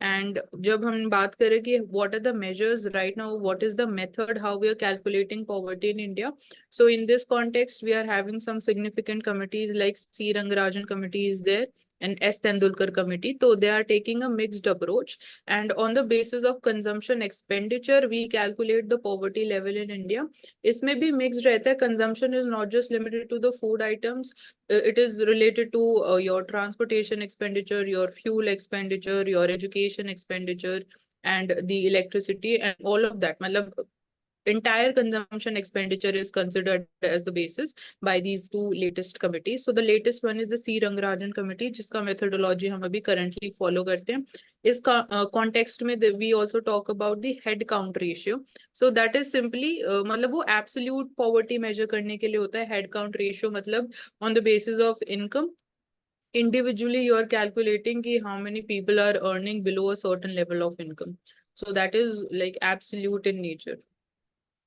And जब हम बात करें कि what are the measures right now, what is the method how we are calculating poverty in India, so in this context, we are having some significant committees like C. Rangarajan committee is there and S. Tendulkar committee. So they are taking a mixed approach. And on the basis of consumption expenditure, we calculate the poverty level in India. इसमें भी mixed रहता है. Consumption is not just limited to the food items. It is related to your transportation expenditure, your fuel expenditure, your education expenditure, and the electricity and all of that. मतलब entire consumption expenditure is considered as the basis by these two latest committees. So the latest one is the C. Rangarajan committee, जिसका methodology हम अभी currently follow करते हैं. इस context में we also talk about the head count ratio. So that is simply मतलब वो absolute poverty measure करने के लिए होता है. head count ratio मतलब on the basis of income individually you are calculating कि how many people are earning below a certain level of income. So that is like absolute in nature.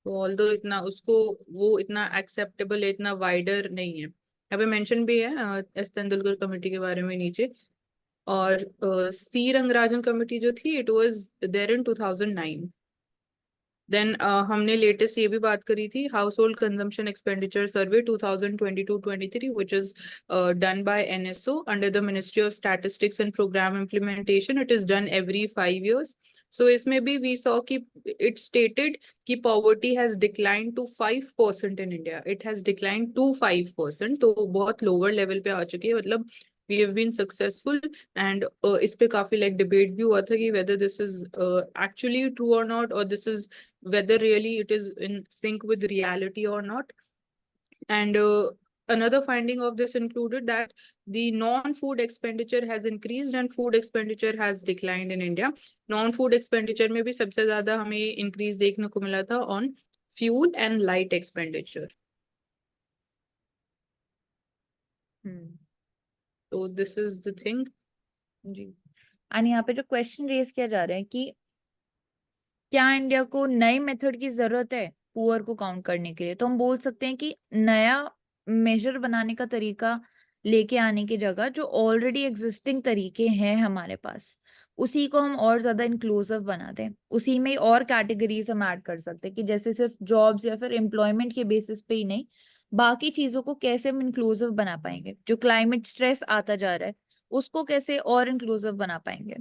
तो ऑल्दो इतना उसको वो इतना एक्सेप्टेबल है, इतना वाइडर नहीं है। यहाँ पे मेंशन भी है एस तेंदुलकर कमेटी के बारे में नीचे। और सी रंगराजन कमेटी जो थी it was there in 2009। Then हमने लेटेस्ट ये भी बात करी थी household consumption expenditure survey 2022-23 which is done by NSO under the ministry of statistics and programme implementation. It is done every 5 years। So इसमें भी वी सॉ कि इट स्टेटेड कि poverty has decline to 5% in India. It has decline to 5%, तो बहुत लोअर लेवल पे आ चुकी है। मतलब we have been successful. And इस पे काफी लाइक डिबेट भी हुआ था कि whether this is actually true और नॉट, और this is whether really it is in sync with reality or not. And another finding of this included that the non-food expenditure has increased and food expenditure has declined in India. Non-food expenditure में भी सबसे ज्यादा हमें increase देखने को मिला था on fuel and light expenditure. So this is the thing. Ji. and यहाँ पे जो क्वेश्चन रेज किया जा रहा है कि क्या इंडिया को नए मेथड की जरूरत है पुअर को काउंट करने के लिए, तो हम बोल सकते हैं कि नया मेजर बनाने का तरीका लेके आने की जगह जो ऑलरेडी एग्जिस्टिंग तरीके हैं हमारे पास उसी को हम और ज्यादा इंक्लूसिव बना दें। उसी में और कैटेगरीज हम ऐड कर सकते हैं कि जैसे सिर्फ जॉब्स या फिर एम्प्लॉयमेंट के बेसिस पे ही नहीं, बाकी चीजों को कैसे हम इंक्लूसिव बना पाएंगे। जो क्लाइमेट स्ट्रेस आता जा रहा है उसको कैसे और इंक्लूसिव बना पाएंगे।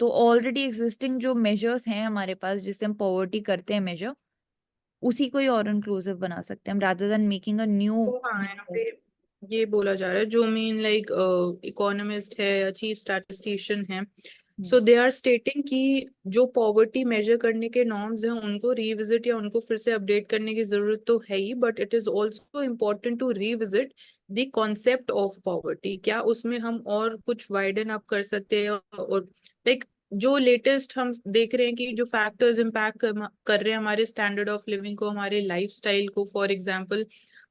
तो ऑलरेडी एग्जिस्टिंग जो मेजर्स हैं हमारे पास जिससे हम पॉवर्टी करते हैं मेजर, उसी को ही और इंक्लूसिव बना सकते हैं हम rather than making a new. तो हाँ यहाँ पे ये बोला जा रहा है जो मीन लाइक इकोनॉमिस्ट है या चीफ स्टैटिस्टिशियन है, सो दे आर स्टेटिंग कि जो पॉवर्टी मेजर करने के नॉर्म्स हैं उनको रिविजिट या उनको फिर से अपडेट करने की जरूरत तो है ही, but it is also important to revisit the concept of poverty. क्या उसमें हम और कुछ वाइडन अप कर सकते हैं, और लाइक जो लेटेस्ट हम देख रहे हैं कि जो फैक्टर्स इम्पैक्ट कर रहे हैं हमारे स्टैंडर्ड ऑफ लिविंग को, हमारे लाइफस्टाइल को, for example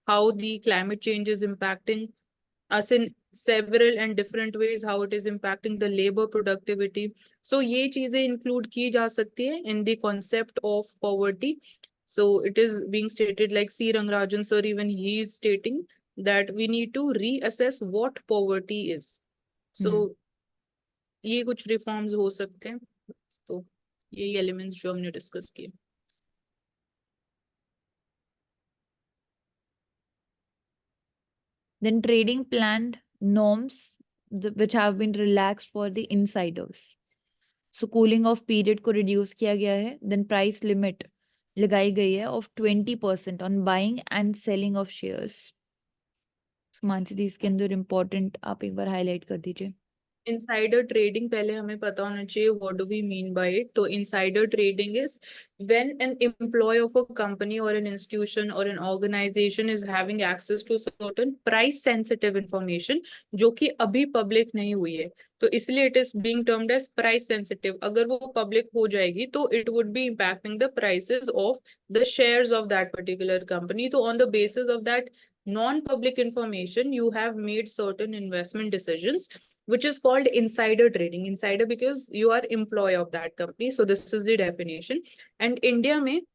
how the climate change is impacting us in several and different ways, how it is impacting the labor productivity. So ये चीजें include की जा सकती है in the concept of poverty. So it is being stated like C. Rangarajan sir, even he is stating that we need to reassess what poverty is. So ये कुछ reforms हो सकते हैं। तो यही elements जो हमने discuss किए। Then trading planned norms which have been relaxed for the insiders. So cooling off period को reduce किया गया है. Then price limit लगाई गई है of 20% on buying and selling of shares. So Mansi दी इसके अंदर important आप एक बार highlight कर दीजिए। इंसाइडर ट्रेडिंग पहले हमें पता होना चाहिए what do we mean by it. तो insider trading is when an employee of a company or an institution or an organisation is having access to certain price sensitive information जो कि अभी पब्लिक नहीं हुई है। तो इसलिए it is being termed as price sensitive. अगर वो पब्लिक हो जाएगी तो it would be impacting the prices of the shares of that particular company. तो on the basis of that non-public information, you have made certain investment decisions, which is called insider trading. Insider because you are employee of that company. So this is the definition. And India mein,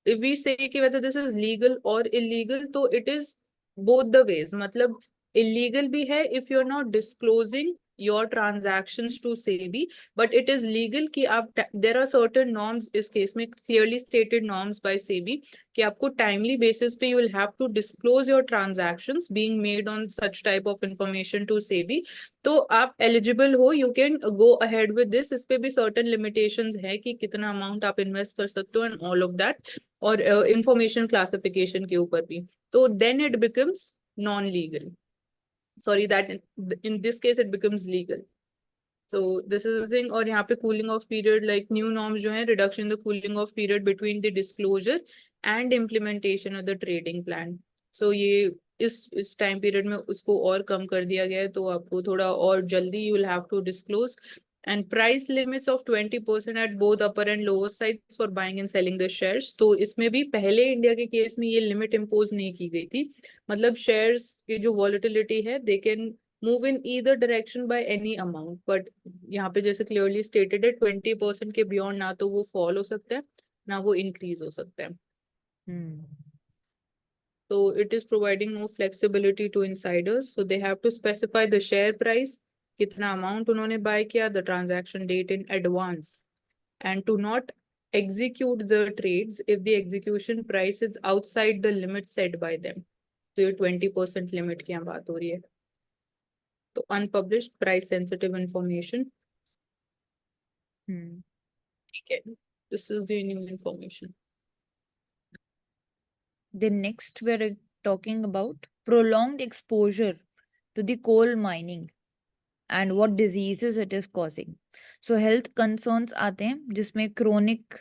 if we say कि whether this is legal or illegal, तो it is both the ways. मतलब illegal भी है if you're not disclosing your transactions to SEBI, but it is legal कि आप there are certain norms इस केस में clearly stated norms by SEBI कि आपको timely basis पे you will have to disclose your transactions being made on such type of information to SEBI. तो आप eligible हो, you can go ahead with this. इस पे भी certain limitations है कि कितना amount आप invest कर सकते हो and all of that. और इंफॉर्मेशन क्लासिफिकेशन के ऊपर भी। तो then it becomes non legal, sorry that in this case it becomes legal. So this is the thing. और यहाँ पे cooling off period like new norms जो है, reduction the cooling off period between the disclosure and implementation of the trading plan. So ये इस टाइम पीरियड में उसको और कम कर दिया गया है, तो आपको थोड़ा और जल्दी you will have to disclose. And price limits of 20% at both upper and lower sides for buying and selling the shares. तो इसमें भी पहले इंडिया के केस में ये लिमिट इम्पोज नहीं की गई थी। मतलब शेयर्स की जो वॉलिटिलिटी है they can move in either direction by any amount, but यहाँ पे जैसे क्लियरली स्टेटेड है 20% के बियॉन्ड ना तो वो फॉल हो सकता है ना वो इंक्रीज हो सकता है। So it is providing more flexibility to insiders. So they have to specify the share price, कितना amount उन्होंने buy किया, the transaction date in advance, and to not execute the trades if the execution price is outside the limit set by them. तो ये 20% limit की यहाँ बात हो रही है। तो unpublished price sensitive information, ठीक है, this is the new information. Then next we're talking about prolonged exposure to the coal mining and what diseases it is causing. So health concerns आते हैं जिसमें chronic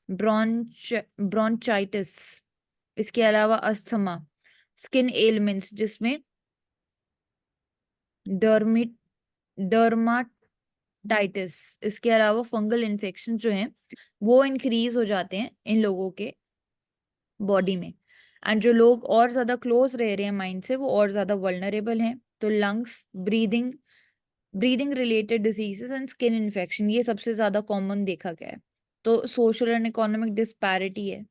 bronchitis, इसके अलावा अस्थमा, स्किन एलिमेंट्स जिसमें डर्माटाइटिस, इसके अलावा फंगल इन्फेक्शन जो हैं वो इंक्रीज हो जाते हैं इन लोगों के बॉडी में। एंड जो लोग और ज्यादा क्लोज रह रहे हैं माइंड से वो और ज्यादा वल्नरेबल हैं। तो lungs, breathing related diseases and skin infection ये सबसे ज्यादा कॉमन देखा गया है। तो सोशल एंड इकोनॉमिक डिस्पैरिटी है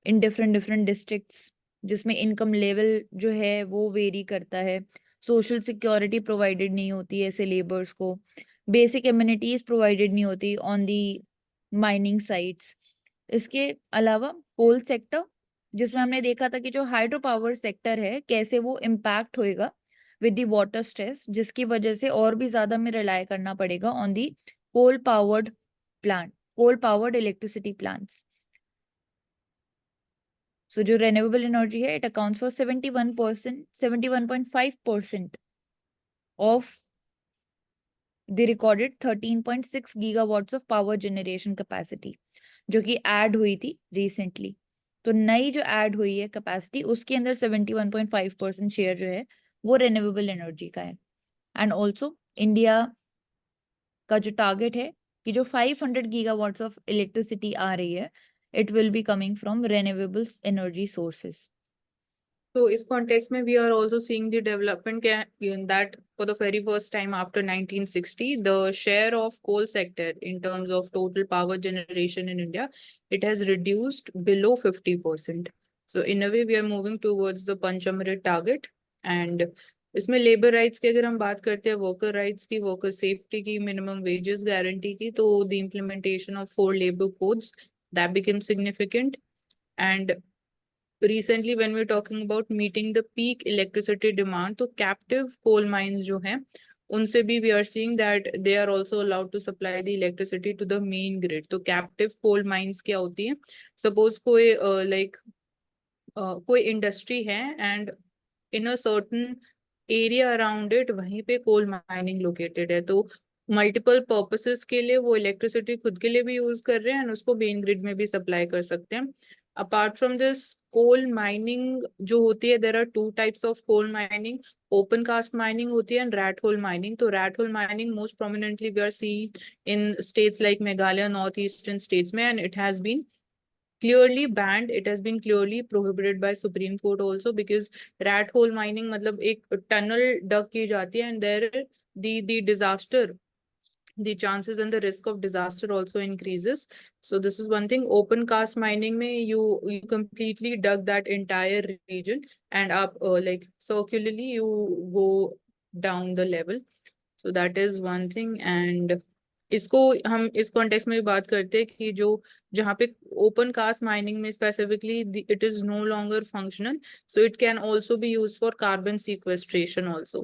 इन डिफरेंट डिस्ट्रिक्ट्स, जिसमें इनकम लेवल जो है वो वेरी करता है। सोशल सिक्योरिटी प्रोवाइडेड नहीं होती है ऐसे लेबर्स को, बेसिक एमिनिटीज प्रोवाइडेड नहीं होती ऑन दी माइनिंग साइट्स। इसके अलावा कोल सेक्टर, जिसमें हमने देखा था कि जो हाइड्रो पावर सेक्टर है कैसे वो इम्पैक्ट होएगा विद द वाटर स्ट्रेस, जिसकी वजह से और भी ज्यादा में रिलाय करना पड़ेगा on the coal powered electricity plants. So जो रेन्यूएबल एनर्जी है it accounts for 71.5% of the recorded 13.6 gigawatts of power generation capacity जो कि ऐड हुई थी रिसेंटली। तो नई जो ऐड हुई है कैपेसिटी उसके अंदर 71.5% शेयर जो है वो रेन्यूएबल एनर्जी का है। एंड ऑल्सो इंडिया का जो टारगेट है कि जो 500 गीगावाट्स ऑफ इलेक्ट्रिसिटी आ रही है it will be coming from renewable energy sources. So इस context में we are also seeing the development in that for the very first time after 1960, the share of coal sector in terms of total power generation in India, it has reduced below 50%. So in a way we are moving towards the Panchamrit target. And इसमें लेबर राइट्स की अगर हम बात करते हैं, वर्कर राइट्स की, वर्कर सेफ्टी की, मिनिमम वेजेस गारंटी की, तो the implementation of 4 labour codes that became significant. And recently when we're talking about meeting the peak electricity demand, तो captive coal mines जो हैं उनसे भी we are seeing that they are also allowed to supply the electricity to the main grid. तो captive coal mines क्या होती हैं? Suppose कोई कोई इंडस्ट्री है and in a certain area around it वहीं पे कोल माइनिंग लोकेटेड है, तो मल्टीपल पर्पसेस के लिए वो इलेक्ट्रिसिटी खुद के लिए भी यूज कर रहे हैं और उसको मेन ग्रिड में भी सप्लाई कर सकते हैं। Apart from this coal mining जो होती है, there are two types of coal mining. Open cast mining होती है एंड रैट होल माइनिंग। तो rat hole mining most prominently we are seeing in states like Meghalaya, north eastern states में, and it has been clearly banned. It has been clearly prohibited by Supreme Court also, because rat hole mining मतलब एक tunnel dug की जाती है, and there the disaster, the chances and the risk of disaster also increases. So this is one thing. Open cast mining में you completely dug that entire region and up like circularly you go down the level. So that is one thing. And इसको हम इस कॉन्टेक्स्ट में भी बात करते हैं कि जो जहाँ पे ओपन कास्ट माइनिंग में specifically it is no longer functional, so it can also be use for carbon sequestration also.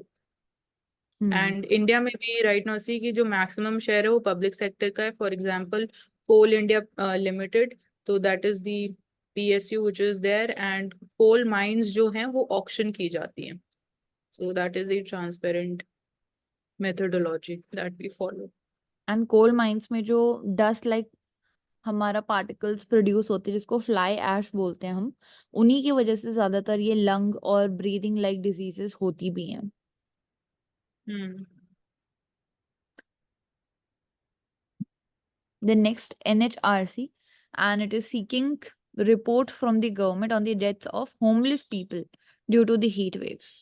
And India में भी राइट नाउ सी की जो मैक्सिमम शेयर है वो पब्लिक सेक्टर का है। फॉर एग्जांपल कोल इंडिया लिमिटेड, तो that is the PSU which is there, and coal mines जो हैं वो ऑक्शन की जाती हैं। So that is the transparent methodology that we follow. And coal mines में जो डस्ट लाइक हमारा पार्टिकल्स प्रोड्यूस होते हैं जिसको फ्लाई ऐश बोलते हैं हम, उन्हीं की वजह से ज्यादातर ये लंग और ब्रीदिंग लाइक डिजीजेस होती भी हैं। The next NHRC, and it is seeking report from the government on the deaths of homeless people due to the heat waves.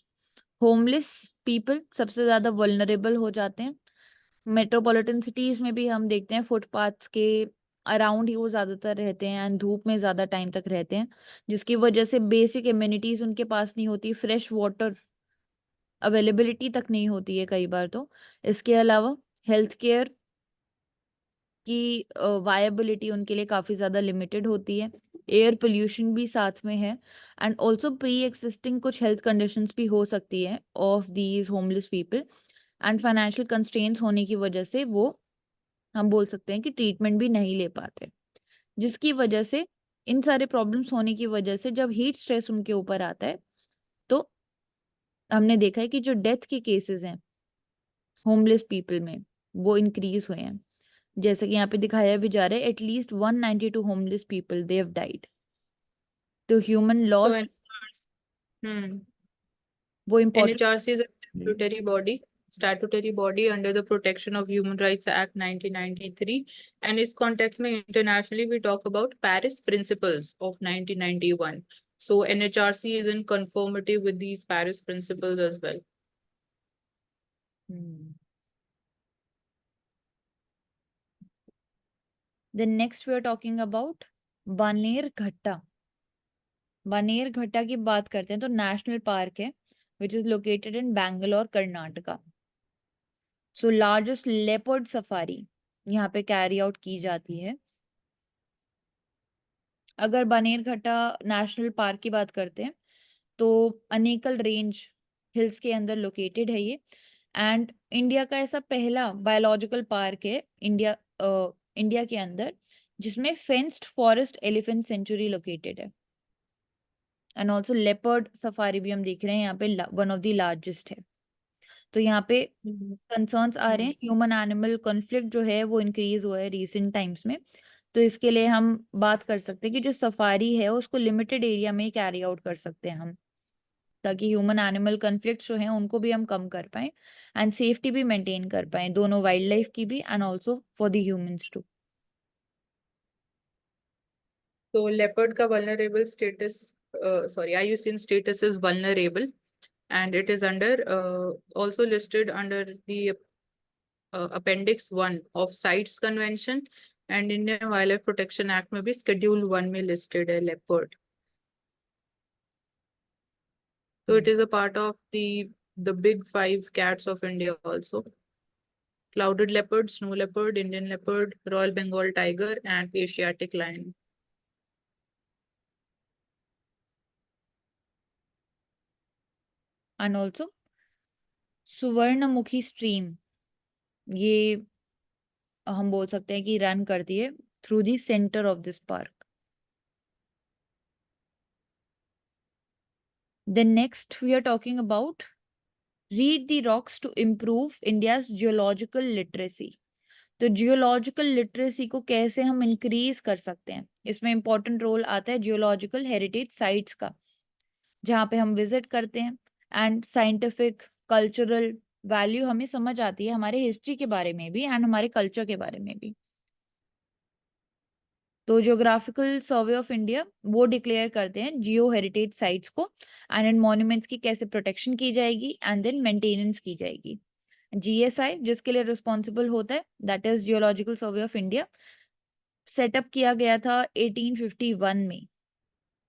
Homeless people सबसे ज्यादा वल्नरेबल हो जाते हैं। मेट्रोपॉलिटन सिटीज में भी हम देखते हैं फुटपाथ्स के अराउंड ही वो ज्यादातर रहते हैं एंड धूप में ज्यादा टाइम तक रहते हैं, जिसकी वजह से बेसिक इम्यूनिटीज उनके पास नहीं होती, फ्रेश वाटर अवेलेबिलिटी तक नहीं होती है कई बार तो। इसके अलावा हेल्थ केयर की वायबिलिटी उनके लिए काफ़ी ज़्यादा लिमिटेड होती है। एयर पोल्यूशन भी साथ में है एंड ऑल्सो प्री एक्सिस्टिंग कुछ हेल्थ कंडीशंस भी हो सकती है of these homeless people, and financial constraints होने की वजह से वो हम बोल सकते हैं कि ट्रीटमेंट भी नहीं ले पाते, जिसकी वजह से इन सारे प्रॉब्लम्स होने की वजह से जब हीट स्ट्रेस उनके ऊपर आता है तो हमने देखा है कि जो डेथ के केसेस हैं होमलेस पीपल में वो इंक्रीज हुए हैं। जैसे कि यहाँ पे दिखाया भी जा रहा है at least 192 homeless people they have died. तो ह्यूमन So लॉस वो important. NHRC is a statutory body under the Protection of Human Rights Act 1993. And इस context में internationally we talk about Paris Principles of 1991. So NHRC is in conformity with these Paris Principles as well. Then next we are talking about बानेरघट्टा। बानेरघट्टा की बात करते हैं तो नेशनल पार्क है which is located in Bangalore Karnataka. So largest leopard safari यहाँ पे कैरी आउट की जाती है। अगर बानेरघट्टा नेशनल पार्क की बात करते हैं तो अनेकल रेंज हिल्स के अंदर लोकेटेड है ये, एंड इंडिया का ऐसा पहला बायोलॉजिकल पार्क है इंडिया के अंदर जिसमें fenced forest elephant sanctuary located है। एंड ऑल्सो लेपर्ड सफारी भी हम देख रहे हैं यहाँ पे, वन ऑफ द लार्जेस्ट है। तो यहाँ पे कंसर्न्स आ रहे हैं, ह्यूमन एनिमल कॉन्फ्लिक्ट जो है वो इंक्रीज हुआ है रिसेंट टाइम्स में। तो इसके लिए हम बात कर सकते हैं कि जो सफारी है उसको लिमिटेड एरिया में ही कैरी आउट कर सकते हैं हम, ताकि ह्यूमन एनिमल कॉन्फ्लिक्ट जो है उनको भी हम कम कर पाए एंड सेफ्टी भी मेंटेन कर पाए, दोनों वाइल्ड लाइफ की भी and also for the humans too. So leopard का vulnerable status, IUCN status is vulnerable, and it is under also listed under the Appendix 1 of CITES Convention, and Indian Wildlife Protection Act में भी Schedule 1 में listed है leopard. So it is a part of the big 5 cats of India also. Clouded leopard, snow leopard, Indian leopard, Royal Bengal tiger, and Asiatic lion. And also Suvarnamukhi stream ये हम बोल सकते हैं कि रन करती है through the centre of this park. Then next we are talking about read the rocks to improve India's geological literacy. तो जियोलॉजिकल लिटरेसी को कैसे हम इंक्रीज कर सकते हैं, इसमें इंपॉर्टेंट रोल आता है जियोलॉजिकल हेरिटेज साइट्स का, जहाँ पे हम विजिट करते हैं एंड साइंटिफिक कल्चरल वैल्यू हमें समझ आती है, हमारे हिस्ट्री के बारे में भी एंड हमारे कल्चर के बारे में भी। तो जियोग्राफिकल सर्वे ऑफ इंडिया वो डिक्लेयर करते हैं जियो हेरिटेज साइट्स को एंड इन मॉन्यूमेंट्स की कैसे प्रोटेक्शन की जाएगी एंड देन मेंटेनेंस की जाएगी। जीएसआई जिसके लिए रिस्पॉन्सिबल होता है, that is geological survey of India, setup किया गया था 1851 में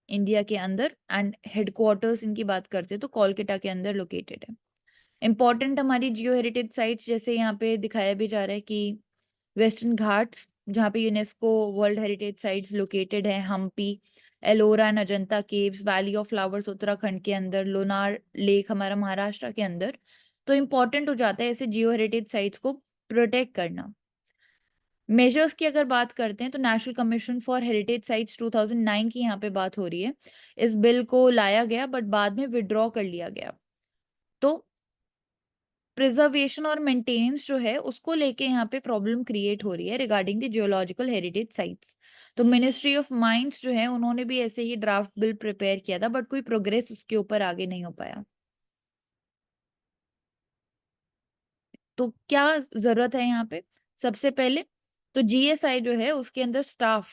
इंडिया के अंदर एंड हेडक्वार्टर्स इनकी बात करते हैं तो कोलकाता के अंदर लोकेटेड है। इंपॉर्टेंट हमारी जियो हेरिटेज साइट्स जैसे यहाँ पे दिखाया भी जा रहा है कि वेस्टर्न घाट्स जहाँ पे UNESCO world heritage sites located है, Hampi, Ellora and Ajanta caves, Valley of Flowers Uttarakhand के अंदर, लोनार लेक हमारा महाराष्ट्र के अंदर। तो इम्पॉर्टेंट हो जाता है ऐसे जियो हेरिटेज साइट्स को प्रोटेक्ट करना। मेजर्स की अगर बात करते हैं तो national commission for heritage sites 2009 की यहाँ पे बात हो रही है। इस बिल को लाया गया बट बाद में विड्रॉ कर लिया गया। तो प्रिजर्वेशन और मेंटेनेंस जो है उसको लेके यहाँ पे प्रॉब्लम क्रिएट हो रही है regarding the geological heritage sites. तो मिनिस्ट्री ऑफ माइंस जो है उन्होंने भी ऐसे ही ड्राफ्ट बिल प्रिपेयर किया था बट कोई प्रोग्रेस उसके ऊपर आगे नहीं हो पाया। तो क्या जरूरत है यहाँ पे, सबसे पहले तो जीएसआई जो है उसके अंदर स्टाफ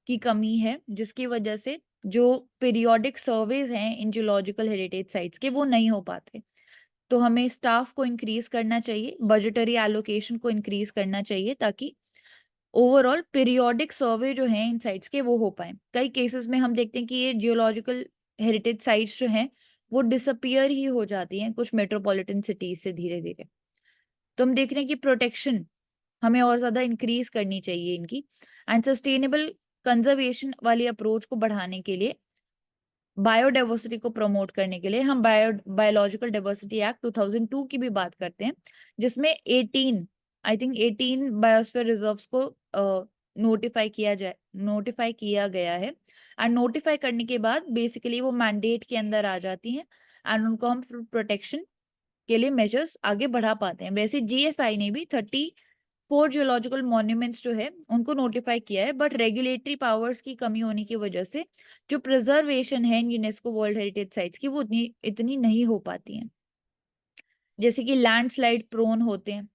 की कमी है, जिसकी वजह से जो पीरियोडिक सर्वेज हैं इन जियोलॉजिकल हेरिटेज साइट्स के वो नहीं हो पाते। तो हमें स्टाफ को इंक्रीज करना चाहिए, बजटरी एलोकेशन को इंक्रीज करना चाहिए ताकि ओवरऑल पीरियोडिक सर्वे जो है इन साइट्स के वो हो पाए। कई केसेस में हम देखते हैं कि ये जियोलॉजिकल हेरिटेज साइट्स जो हैं वो डिसअपियर ही हो जाती हैं कुछ मेट्रोपॉलिटन सिटीज से धीरे धीरे। तो हम देख रहे हैं कि प्रोटेक्शन हमें और ज्यादा इंक्रीज करनी चाहिए इनकी एंड सस्टेनेबल कंजर्वेशन वाली अप्रोच को बढ़ाने के लिए, बायोडाइवर्सिटी को प्रमोट करने के लिए हम बायोलॉजिकल डाइवर्सिटी एक्ट 2002 की भी बात करते हैं, जिसमें 18 बायोस्फीयर रिजर्व्स को नोटिफाई किया गया है एंड नोटिफाई करने के बाद बेसिकली वो मैंडेट के अंदर आ जाती हैं एंड उनको हम प्रोटेक्शन के लिए मेजर्स आगे बढ़ा पाते हैं। वैसे जीएसआई ने भी 34 जियोलॉजिकल मॉन्यूमेंट्स जो है उनको नोटिफाई किया है बट रेगुलेटरी पावर्स की कमी होने की वजह से जो प्रिजर्वेशन है यूनेस्को वर्ल्ड हेरिटेज साइट्स की वो इतनी नहीं हो पाती हैं। जैसे कि लैंडस्लाइड प्रोन होते हैं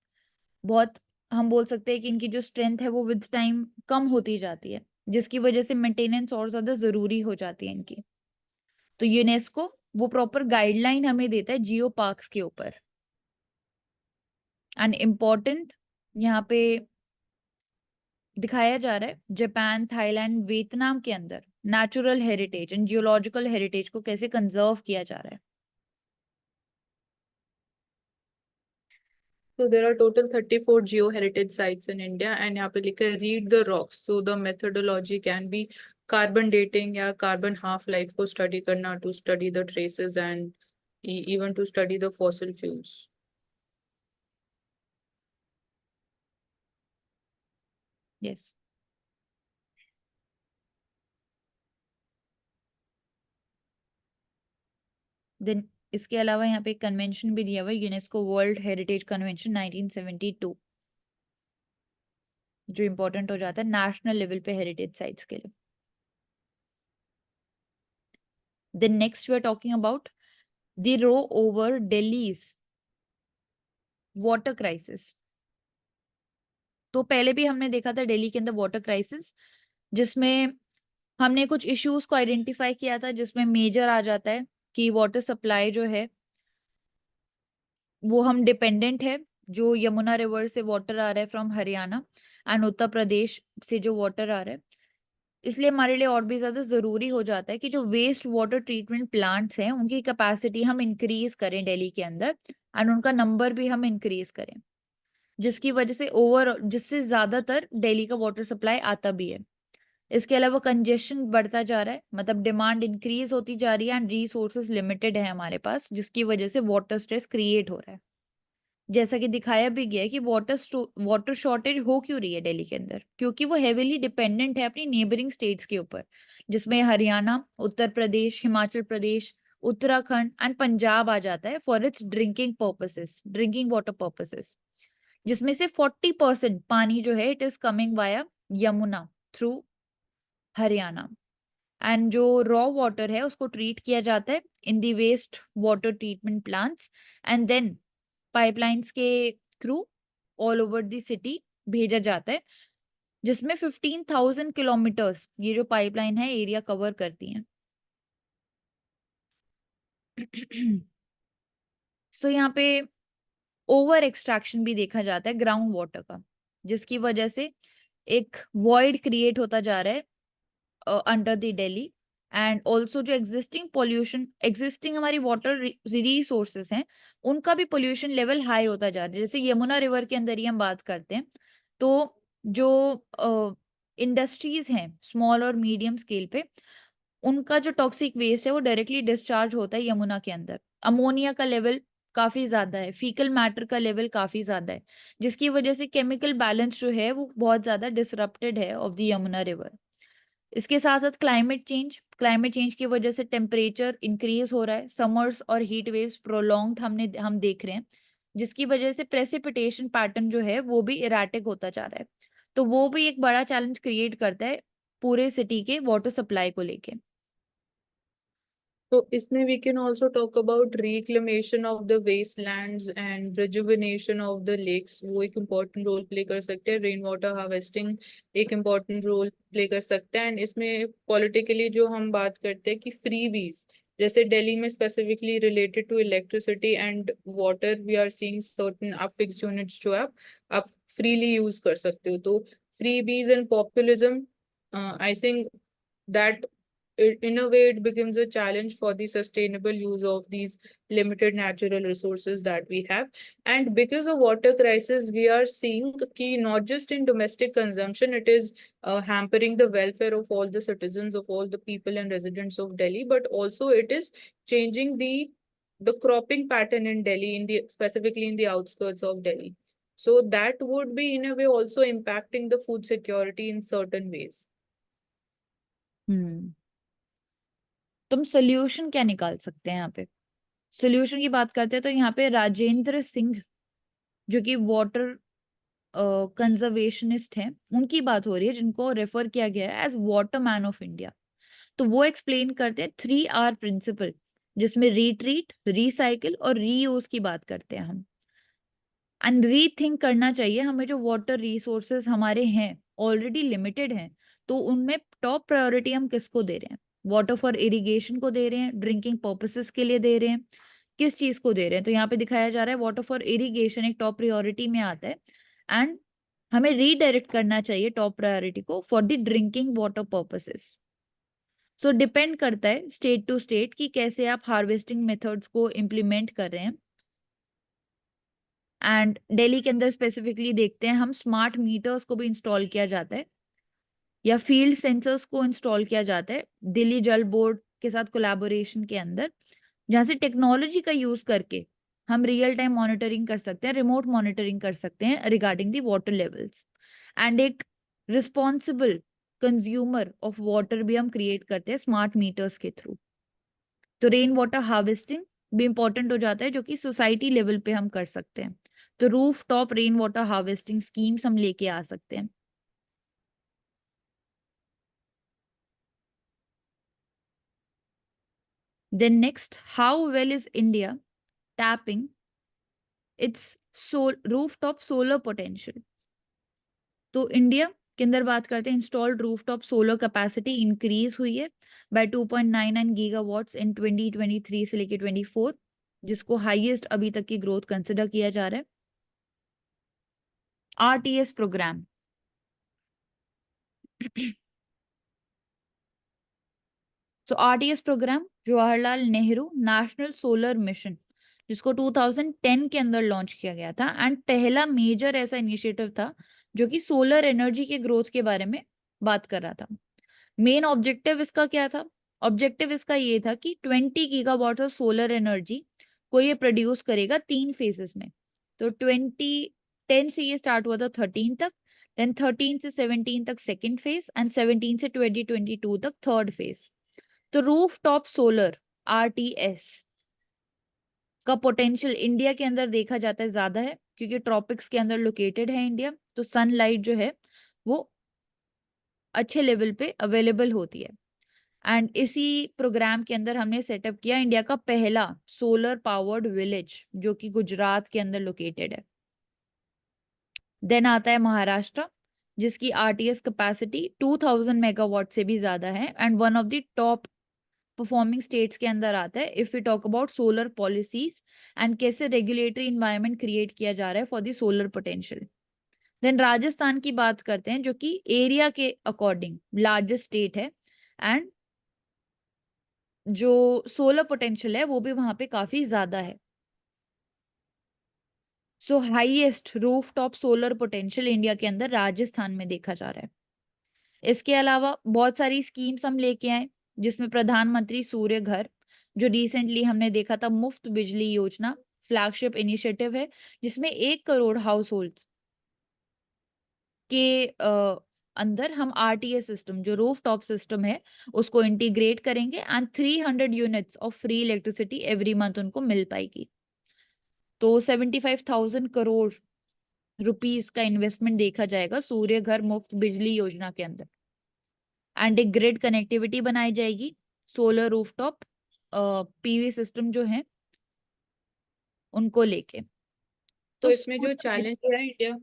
बहुत, हम बोल सकते हैं कि इनकी जो स्ट्रेंथ है वो विद टाइम कम होती जाती है, जिसकी वजह से मेंटेनेंस और ज्यादा जरूरी हो जाती है इनकी। तो यूनेस्को वो प्रॉपर गाइडलाइन हमें देता है जियो पार्क्स के ऊपर। एंड इम्पोर्टेंट यहाँ पे दिखाया जा रहा है जापान, थाईलैंड, वियतनाम के अंदर natural heritage and geological heritage को कैसे कंजर्व किया जा रहा है। So there are total 34 geo-heritage sites in India and यहाँ पे लिखा है read the rocks. So the methodology can be carbon dating या carbon half life को study करना to study the traces and even to study the fossil fuels. Yes, then इसके अलावा यहाँ पे एक कन्वेंशन भी दिया हुआ है, यूनेस्को वर्ल्ड हेरिटेज कन्वेंशन 1972, जो इंपॉर्टेंट हो जाता है नेशनल लेवल पे हेरिटेज साइट्स के लिए। Then next we are talking about the row over Delhi's water crisis. तो पहले भी हमने देखा था दिल्ली के अंदर वाटर क्राइसिस, जिसमें हमने कुछ इश्यूज को आइडेंटिफाई किया था, जिसमें मेजर आ जाता है कि वाटर सप्लाई जो है वो हम डिपेंडेंट है, जो यमुना रिवर से वाटर आ रहा है फ्रॉम हरियाणा एंड उत्तर प्रदेश से जो वाटर आ रहा है, इसलिए हमारे लिए और भी ज्यादा जरूरी हो जाता है कि जो वेस्ट वाटर ट्रीटमेंट प्लांट्स हैं उनकी कैपेसिटी हम इंक्रीज करें दिल्ली के अंदर एंड उनका नंबर भी हम इंक्रीज करें, जिसकी वजह से जिससे ज्यादातर दिल्ली का वाटर सप्लाई आता भी है। इसके अलावा कंजेशन बढ़ता जा रहा है, मतलब डिमांड इंक्रीज होती जा रही है एंड रिसोर्सेज लिमिटेड है हमारे पास, जिसकी वजह से वाटर स्ट्रेस क्रिएट हो रहा है। जैसा कि दिखाया भी गया है कि वाटर शॉर्टेज हो क्यों रही है दिल्ली के अंदर, क्योंकि वो हेविली डिपेंडेंट है अपनी नेबरिंग स्टेट्स के ऊपर, जिसमें हरियाणा, उत्तर प्रदेश, हिमाचल प्रदेश, उत्तराखंड एंड पंजाब आ जाता है for its drinking purposes, drinking water purposes, जिसमें से 40% पानी जो है it is coming via Yamuna through Haryana. And जो रॉ वाटर है उसको ट्रीट किया जाता है in the waste water treatment plants and then pipelines के थ्रू ऑल ओवर द सिटी भेजा जाता है, जिसमें 15,000 किलोमीटर्स ये जो पाइपलाइन है एरिया कवर करती हैं। सो यहाँ पे ओवर एक्सट्रैक्शन भी देखा जाता है ग्राउंड वाटर का, जिसकी वजह से एक वॉइड क्रिएट होता जा रहा है under the Delhi. And also जो एग्जिस्टिंग हमारी वाटर रिसोर्सेस हैं उनका भी पोल्यूशन लेवल हाई होता जा रहा है। जैसे यमुना रिवर के अंदर ही हम बात करते हैं तो जो इंडस्ट्रीज हैं स्मॉल और मीडियम स्केल पे, उनका जो टॉक्सिक वेस्ट है वो डायरेक्टली डिस्चार्ज होता है यमुना के अंदर। अमोनिया का लेवल काफी ज्यादा है, फीकल मैटर का लेवल काफी ज्यादा है, जिसकी वजह से केमिकल बैलेंस जो है वो बहुत ज्यादा डिसरप्टेड है ऑफ द यमुना रिवर। इसके साथ साथ क्लाइमेट चेंज की वजह से टेम्परेचर इंक्रीज हो रहा है, समर्स और हीट वेव्स प्रोलॉन्ग्ड हम देख रहे हैं, जिसकी वजह से प्रेसिपिटेशन पैटर्न जो है वो भी इराटिक होता जा रहा है। तो वो भी एक बड़ा चैलेंज क्रिएट करता है पूरे सिटी के वाटर सप्लाई को लेके। तो इसमें we can also talk about reclamation of the wastelands and rejuvenation of the lakes, वो एक important role play कर सकते हैं। रेन वाटर हार्वेस्टिंग एक important role play कर सकते हैं। एंड इसमें politically जो हम बात करते हैं कि freebies, जैसे दिल्ली में specifically related to electricity and water we are seeing certain आप fixed units जो है आप freely use कर सकते हो। तो freebies and populism, I think that in a way it becomes a challenge for the sustainable use of these limited natural resources that we have. And because of water crisis we are seeing ki not just in domestic consumption, it is hampering the welfare of all the citizens, of all the people and residents of Delhi, but also it is changing the cropping pattern in Delhi, in the specifically in the outskirts of Delhi. So that would be in a way also impacting the food security in certain ways. तो हम सोल्यूशन क्या निकाल सकते हैं यहाँ पे? सोल्यूशन की बात करते हैं तो यहाँ पे राजेंद्र सिंह जो कि वाटर कंजर्वेशनिस्ट हैं उनकी बात हो रही है, जिनको रेफर किया गया है as water man of India. तो वो एक्सप्लेन करते हैं 3R प्रिंसिपल, जिसमें रीट्रीट, रिसाइकिल और रीयूज की बात करते हैं हम। एंड रीथिंक करना चाहिए हमें, जो वाटर रिसोर्सेज हमारे हैं ऑलरेडी लिमिटेड हैं, तो उनमें टॉप प्रायोरिटी हम किसको दे रहे हैं? वाटर फॉर इरिगेशन को दे रहे हैं, ड्रिंकिंग पर्पसेस के लिए दे रहे हैं, किस चीज को दे रहे हैं? तो यहाँ पे दिखाया जा रहा है वाटर फॉर इरिगेशन एक टॉप प्रायोरिटी में आता है एंड हमें रीडायरेक्ट करना चाहिए टॉप प्रायोरिटी को for the drinking water purposes. So depend करता है स्टेट टू स्टेट कि कैसे आप हार्वेस्टिंग मेथड्स को इम्प्लीमेंट कर रहे हैं। एंड दिल्ली के अंदर स्पेसिफिकली देखते हैं हम स्मार्ट मीटर्स को भी इंस्टॉल किया जाता है या फील्ड सेंसर्स को इंस्टॉल किया जाता है दिल्ली जल बोर्ड के साथ कोलैबोरेशन के अंदर, जहाँ से टेक्नोलॉजी का यूज करके हम रियल टाइम मॉनिटरिंग कर सकते हैं, रिमोट मॉनिटरिंग कर सकते हैं regarding the water levels. And एक रिस्पॉन्सिबल कंज्यूमर ऑफ वाटर भी हम क्रिएट करते हैं स्मार्ट मीटर्स के थ्रू। तो रेन वाटर हार्वेस्टिंग भी इंपॉर्टेंट हो जाता है, जो कि सोसाइटी लेवल पे हम कर सकते हैं। तो roof top rain water harvesting schemes हम लेके आ सकते हैं। Then next, how well is India tapping its rooftop solar potential? तो इंडिया के अंदर बात करते हैं, installed rooftop solar capacity increase हुई है बाय 2.99 गीगावाट्स इन 2023 से लेके 24, जिसको हाईएस्ट अभी तक की ग्रोथ कंसिडर किया जा रहा है। RTS programme so RTS programme Jawaharlal Nehru national solar mission, जिसको 2010 के अंदर लॉन्च किया गया था एंड पहला मेजर ऐसा इनिशिएटिव था जो कि सोलर एनर्जी के ग्रोथ के बारे में बात कर रहा था। मेन ऑब्जेक्टिव इसका क्या था? ऑब्जेक्टिव इसका ये था कि 20 गीगावाट ऑफ सोलर एनर्जी को ये प्रोड्यूस करेगा 3 फेजेस में। तो 2010 से ये स्टार्ट हुआ था 13 तक, देन 13 से 17 तक सेकेंड फेज एंड 17 से 2022 तक थर्ड फेज। तो रूफ टॉप सोलर RTS का पोटेंशियल इंडिया के अंदर देखा जाता है ज्यादा है, क्योंकि ट्रॉपिक्स के अंदर लोकेटेड है इंडिया, तो सनलाइट जो है वो अच्छे लेवल पे अवेलेबल होती है। एंड इसी प्रोग्राम के अंदर हमने सेटअप किया इंडिया का पहला सोलर पावर्ड विलेज, जो कि गुजरात के अंदर लोकेटेड है। देन आता है महाराष्ट्र, जिसकी आरटीएस कैपेसिटी 2000 मेगावाट से भी ज्यादा है and one of the top performing states के अंदर आता है if we talk about solar policies and कैसे रेगुलेटरी इन्वायरमेंट क्रिएट किया जा रहा है for the solar potential. Then Rajasthan की बात करते हैं, जो कि एरिया के अकॉर्डिंग लार्जेस्ट स्टेट है एंड जो सोलर पोटेंशियल है वो भी वहां पे काफी ज्यादा है। So highest rooftop solar potential India के अंदर राजस्थान में देखा जा रहा है। इसके अलावा बहुत सारी स्कीम्स हम लेके आए, जिसमें प्रधानमंत्री सूर्य घर, जो रिसेंटली हमने देखा था, मुफ्त बिजली योजना फ्लैगशिप इनिशिएटिव है, जिसमें 1 करोड़ हाउस होल्ड्स के अंदर हम आरटीएस सिस्टम, जो रूफ टॉप सिस्टम है, उसको इंटीग्रेट करेंगे and 300 units of free electricity every month उनको मिल पाएगी। तो 75,000 करोड़ रुपीस का इन्वेस्टमेंट देखा जाएगा सूर्य घर मुफ्त बिजली योजना के अंदर। एंड एक ग्रिड कनेक्टिविटी बनाई जाएगी सोलर रूफटॉप पीवी सिस्टम जो है उनको लेके। तो इसमें जो चैलेंज है इंडिया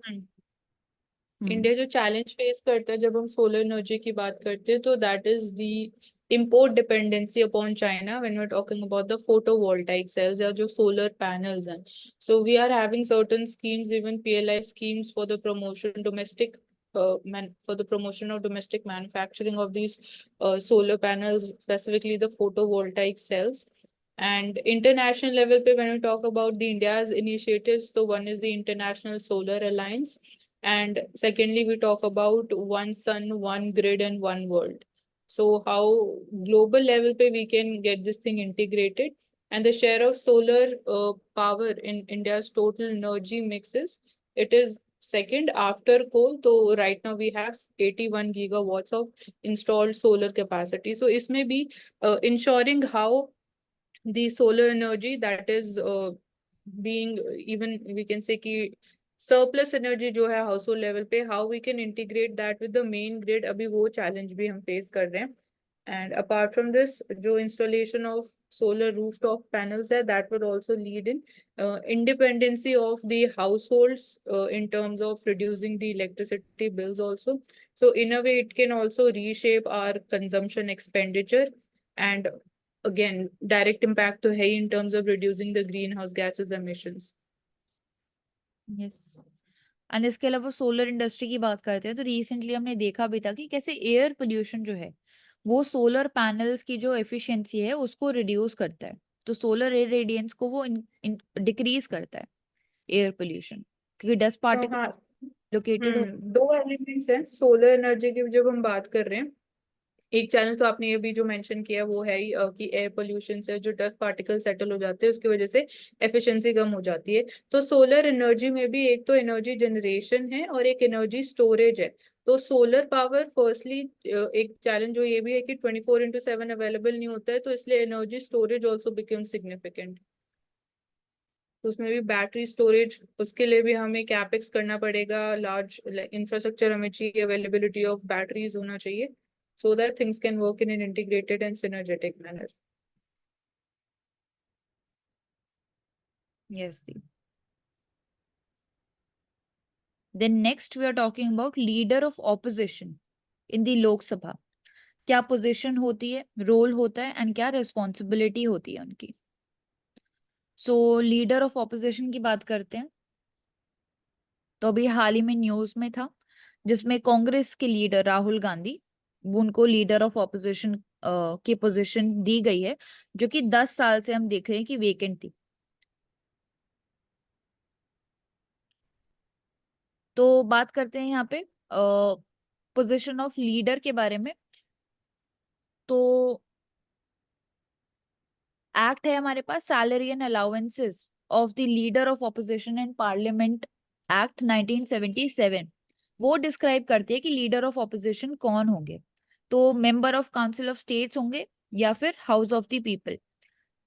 इंडिया जो चैलेंज फेस करता है जब हम सोलर एनर्जी की बात करते हैं, तो that is the import dependency upon China when we're talking about the photovoltaic cells या जो solar panels हैं. So we are having certain schemes, even PLI schemes for the promotion domestic for the promotion of domestic manufacturing of these solar panels, specifically the photovoltaic cells. And international level pe when we talk about the India's initiatives, so one is the International Solar Alliance, and secondly we talk about One Sun, One Grid and One World. So how global level pe we can get this thing integrated, and the share of solar power in India's total energy mixes, it is second after coal. So right now we have 81 gigawatts of installed solar capacity. So isme bhi ensuring how the solar energy that is being, even we can say कि surplus energy जो है household level पे, how we can integrate that with the main grid, अभी वो challenge भी हम face कर रहे हैं. And apart from this, जो installation of solar rooftop panels है, that would also lead in independency of the households in terms of reducing the electricity bills also. So in a way it can also reshape our consumption expenditure, and again direct impact तो है ही in terms of reducing the greenhouse gases emissions. Yes. And इसके अलावा सोलर इंडस्ट्री की बात करते हैं, तो रिसेंटली हमने देखा भी था कि कैसे एयर पोल्यूशन जो है वो सोलर पैनल्स की जो एफिशिएंसी है उसको रिड्यूस करता है। तो सोलर रेडिएंस को वो डिक्रीज करता है एयर पोल्यूशन, क्योंकि डस्ट तो हाँ, पार्टिकल्स लोकेटेड हो। दो एलिमेंट्स हैं सोलर एनर्जी की जब हम बात कर रहे हैं. एक चैलेंज तो आपने ये भी जो मेंशन किया वो है ही कि एयर पोल्यूशन से जो डस्ट पार्टिकल सेटल हो जाते हैं उसकी वजह से एफिशिएंसी कम हो जाती है. तो सोलर एनर्जी में भी एक तो एनर्जी जनरेशन है और एक एनर्जी स्टोरेज है. तो सोलर पावर फर्स्टली एक चैलेंज जो ये भी है कि 24/7 अवेलेबल नहीं होता है, तो इसलिए energy storage also become significant. तो उसमें भी बैटरी स्टोरेज, उसके लिए भी हमें कैपेक्स करना पड़ेगा, लार्ज इंफ्रास्ट्रक्चर हमें चाहिए, अवेलेबिलिटी ऑफ बैटरीज होना चाहिए, so that things can work in an integrated and synergetic manner. Yes. Then next we are talking about leader of opposition in the Lok Sabha. क्या पोजीशन होती है, रोल होता है एंड क्या रिस्पॉन्सिबिलिटी होती है उनकी। सो लीडर ऑफ ऑपोजिशन की बात करते हैं, तो अभी हाल ही में न्यूज में था जिसमें कांग्रेस के लीडर राहुल गांधी, उनको लीडर ऑफ ऑपोजिशन की पोजीशन दी गई है, जो कि 10 साल से हम देख रहे हैं कि वेकेंट थी। तो बात करते हैं यहाँ पे पोजीशन ऑफ लीडर के बारे में। तो एक्ट है हमारे पास salary and allowances of the leader of opposition in parliament act 1977। वो डिस्क्राइब करती है कि लीडर ऑफ ऑपोजिशन कौन होंगे। तो member of council of states होंगे या फिर हाउस ऑफ द पीपल।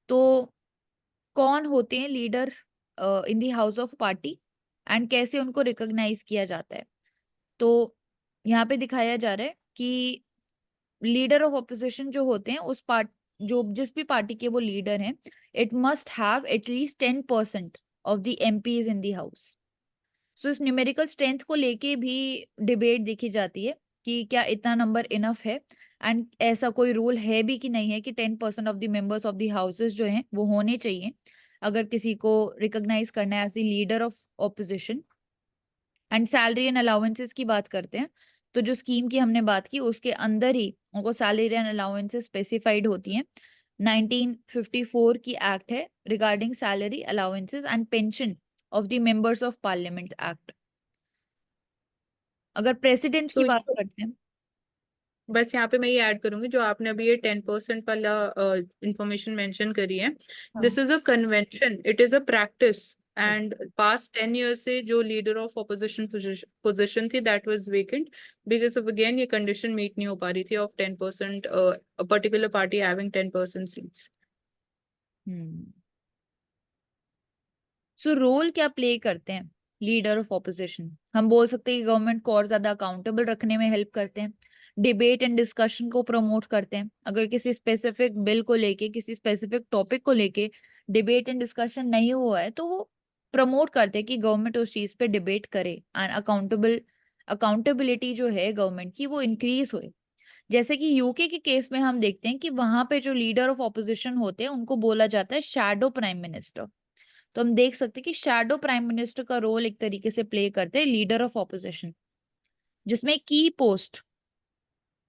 तो कौन होते हैं leader in the house of party and कैसे उनको रिकॉग्नाइज किया जाता है। तो यहाँ पे दिखाया जा रहा है कि लीडर ऑफ ऑपोजिशन जो होते हैं उस पार्ट जो जिस भी पार्टी के वो लीडर हैं, it must have at least 10% of the MPs in the house. So इस न्यूमेरिकल स्ट्रेंथ को लेके भी डिबेट देखी जाती है कि क्या इतना नंबर इनफ है, एंड ऐसा कोई रूल है भी कि नहीं है कि 10% of the members of the houses जो हैं वो होने चाहिए अगर किसी को रिकॉग्नाइज करना है as the leader of opposition. And salary and allowances की बात करते हैं, तो जो स्कीम की हमने बात की उसके अंदर ही उनको सैलरी एंड अलाउंसेस स्पेसिफाइड होती हैं। 1954 की एक्ट है regarding salary allowances and pension of the members of parliament act. अगर प्रेसिडेंट्स की तो बात करते हैं, बस यहाँ पे मैं ये ऐड करूंगी, जो आपने अभी ये 10% वाला इंफॉर्मेशन मेंशन करी है, हाँ। This is a convention, it is a practice. And past 10 years से जो लीडर ऑफ ऑपोजिशन पोजिशन थी that was vacant, because of again ये कंडीशन मीट नहीं हो पा रही थी of 10%, a particular party having 10% seats. So role क्या प्ले करते हैं लीडर ऑफ ऑपोजिशन? हम बोल सकते हैं कि गवर्नमेंट को और ज्यादा अकाउंटेबल रखने में हेल्प करते हैं, डिबेट एंड डिस्कशन को प्रमोट करते हैं। अगर किसी स्पेसिफिक बिल को लेके, किसी स्पेसिफिक टॉपिक को लेके डिबेट एंड डिस्कशन नहीं हुआ है तो वो प्रमोट करते हैं कि गवर्नमेंट उस चीज पे डिबेट करे एंड अकाउंटेबिलिटी जो है गवर्नमेंट की वो इंक्रीज होए। जैसे कि यूके के केस में हम देखते हैं कि वहां पे जो लीडर ऑफ ऑपोजिशन होते हैं उनको बोला जाता है शैडो प्राइम मिनिस्टर। तो हम देख सकते हैं कि शैडो प्राइम मिनिस्टर का रोल एक तरीके से प्ले करते हैं लीडर ऑफ ऑपोजिशन, जिसमें की पोस्ट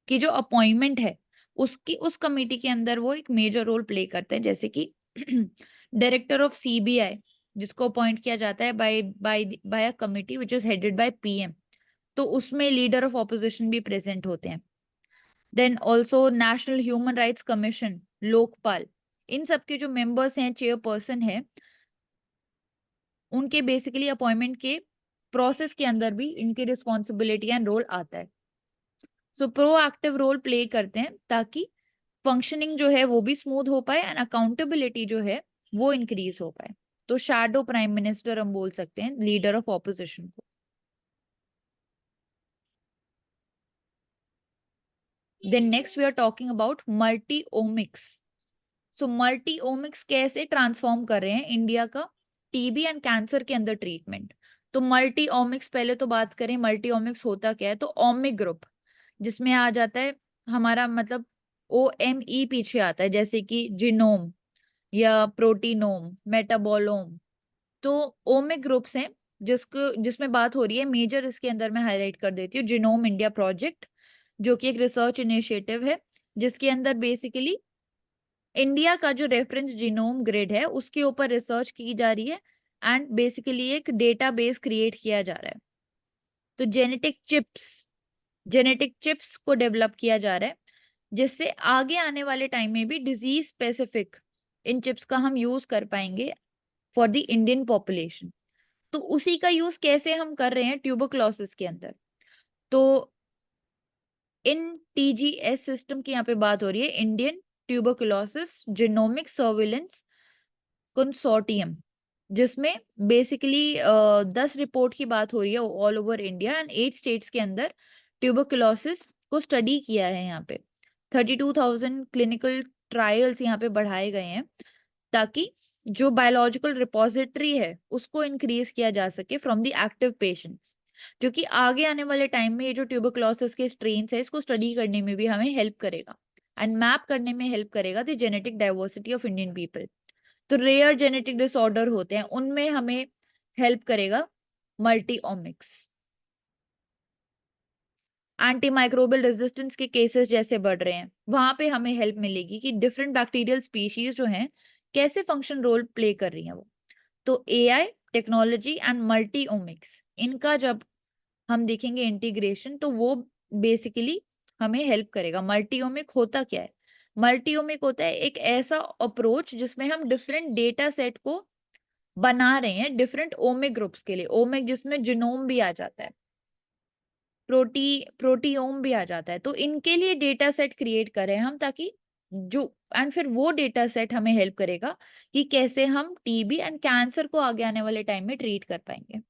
की जो अपॉइंटमेंट है उसकी उस कमिटी के अंदर वो एक मेजर रोल प्ले करते हैं। जैसे कि डायरेक्टर ऑफ सीबीआई जिसको अपॉइंट किया जाता है by by by a committee which is headed by PM, तो उसमें लीडर ऑफ ऑपोजिशन भी प्रेजेंट होते हैं। Then also national human rights commission, Lokpal, इन सब के जो मेंबर्स हैं, चेयरपर्सन है, उनके बेसिकली अपॉइंटमेंट के प्रोसेस के अंदर भी इनकी रिस्पॉन्सिबिलिटी एंड रोल आता है। सो प्रोएक्टिव रोल प्ले करते हैं ताकि फंक्शनिंग जो है वो भी स्मूथ हो पाए एंड अकाउंटेबिलिटी जो है वो इंक्रीज हो पाए। तो शैडो प्राइम मिनिस्टर हम बोल सकते हैं लीडर ऑफ ऑपोजिशन को। Then next we are talking about multi omics. So multi omics कैसे ट्रांसफॉर्म कर रहे हैं इंडिया का टीबी एंड कैंसर के अंदर ट्रीटमेंट। तो मल्टी ओमिक्स, पहले तो बात करें मल्टी ओमिक्स होता क्या है। तो ओमिक ग्रुप जिसमें आ जाता है हमारा मतलब OME पीछे आता है, जैसे कि जीनोम या प्रोटीनोम, मेटाबोलोम। तो ओमिक ग्रुप्स हैं जिसको जिसमें बात हो रही है मेजर, इसके अंदर मैं हाईलाइट कर देती हूँ जीनोम इंडिया प्रोजेक्ट, जो कि एक रिसर्च इनिशिएटिव है जिसके अंदर बेसिकली इंडिया का जो रेफरेंस जीनोम ग्रिड है उसके ऊपर रिसर्च की जा रही है एंड बेसिकली एक डेटाबेस क्रिएट किया जा रहा है। तो जेनेटिक चिप्स को डेवलप किया जा रहा है जिससे आगे आने वाले टाइम में भी डिजीज स्पेसिफिक इन चिप्स का हम यूज कर पाएंगे फॉर द इंडियन पॉपुलेशन। तो उसी का यूज कैसे हम कर रहे हैं ट्यूबरक्लोसिस के अंदर। तो इन TGS सिस्टम की यहाँ पे बात हो रही है, Indian tuberculosis genomic surveillance consortium, जिसमें बेसिकली 10 रिपोर्ट की बात हो रही है all over India and 8 states के अंदर ट्यूबरक्लोसिस को स्टडी किया है। यहाँ पे 32,000 क्लिनिकल ट्रायल्स यहाँ पे बढ़ाए गए हैं ताकि जो बायोलॉजिकल रिपोजिटरी है उसको इंक्रीज किया जा सके फ्रॉम द एक्टिव पेशेंट्स, जो कि आगे आने वाले टाइम में ये जो ट्यूबरक्लोसिस के स्ट्रेन्स है इसको स्टडी करने में भी हमें हेल्प करेगा एंड मैप करने में हेल्प करेगा the genetic diversity of Indian people. तो रेयर जेनेटिक डिसऑर्डर होते हैं उनमें हमें हेल्प करेगा multi omics. Anti microbial resistance के केसेस जैसे बढ़ रहे हैं वहां पे हमें हेल्प मिलेगी कि डिफरेंट बैक्टीरियल स्पीशीज जो हैं कैसे फंक्शन रोल प्ले कर रही हैं वो। तो AI technology and multi omics, इनका जब हम देखेंगे इंटीग्रेशन तो वो बेसिकली हमें हेल्प करेगा। मल्टी ओमिक होता क्या है? मल्टी ओमिक होता है एक ऐसा अप्रोच जिसमें हम डिफरेंट डेटा सेट को बना रहे हैं डिफरेंट ओमिक ग्रुप्स के लिए। ओमिक जिसमें जीनोम भी आ जाता है, प्रोटीओम भी आ जाता है। तो इनके लिए डेटा सेट क्रिएट करें हम ताकि जो एंड फिर वो डेटा सेट हमें हेल्प करेगा कि कैसे हम टीबी एंड कैंसर को आगे आने वाले टाइम में ट्रीट कर पाएंगे.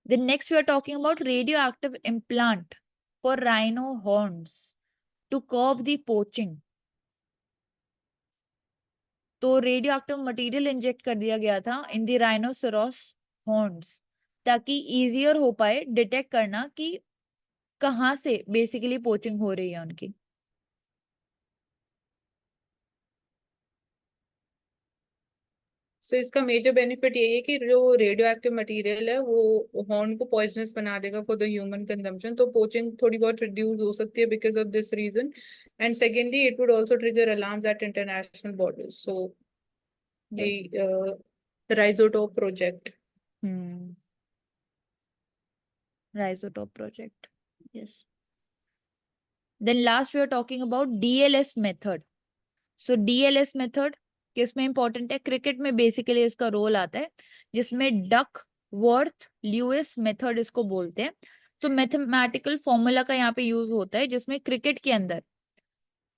Then next we are talking about radioactive implant for rhino horns to curb the poaching. तो रेडियोएक्टिव मटेरियल इंजेक्ट कर दिया गया था इन द राइनोसेरोस हॉर्न्स ताकि इजियर हो पाए डिटेक्ट करना कि कहाँ से बेसिकली पोचिंग हो रही है उनकी. सो इसका मेजर बेनिफिट यही है कि जो रेडियो एक्टिव मटेरियल है वो हॉर्न को पॉइजनस बना देगा फॉर द ह्यूमन कंजम्पशन, तो पोचिंग थोड़ी बहुत रिड्यूस हो सकती है because of this reason. And secondly it would also trigger alarms at international borders. So Yes. Rhizotope project. Rhizotope project. Yes. Then last we are talking about DLS method. So DLS method किसमें इंपॉर्टेंट है? क्रिकेट में बेसिकली इसका रोल आता है जिसमें डक वर्थ ल्यूइस मेथड इसको बोलते हैं. सो मैथमेटिकल फॉर्मूला का यहाँ पे यूज होता है जिसमें क्रिकेट के अंदर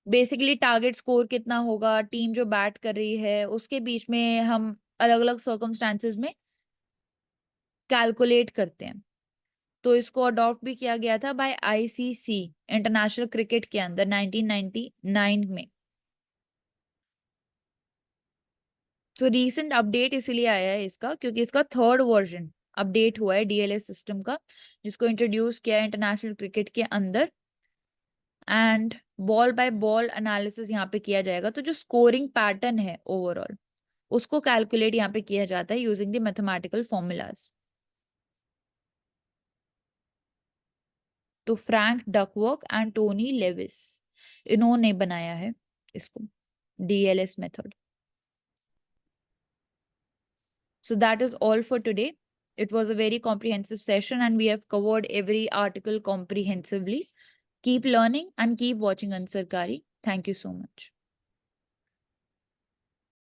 बेसिकली टारगेट स्कोर कितना होगा, टीम जो बैट कर रही है उसके बीच में हम अलग अलग सर्कमस्टांसेस में कैलकुलेट करते हैं. तो इसको अडॉप्ट भी किया गया था बाय आईसीसी इंटरनेशनल क्रिकेट के अंदर 1999 में. सो रीसेंट अपडेट इसीलिए आया है इसका क्योंकि इसका थर्ड वर्जन अपडेट हुआ है डीएलएस सिस्टम का जिसको इंट्रोड्यूस किया है इंटरनेशनल क्रिकेट के अंदर. And ball by ball analysis यहाँ पे किया जाएगा. तो जो स्कोरिंग पैटर्न है ओवरऑल उसको कैलकुलेट यहाँ पे किया जाता है यूजिंग द मैथमेटिकल फॉर्मूलाज. तो Frank Duckworth and Tony Lewis इन्होंने बनाया है इसको DLS method. So that is all for today. It was a very comprehensive session and we have covered every article comprehensively. Keep learning and keep watching Ansarkari. Thank you so much.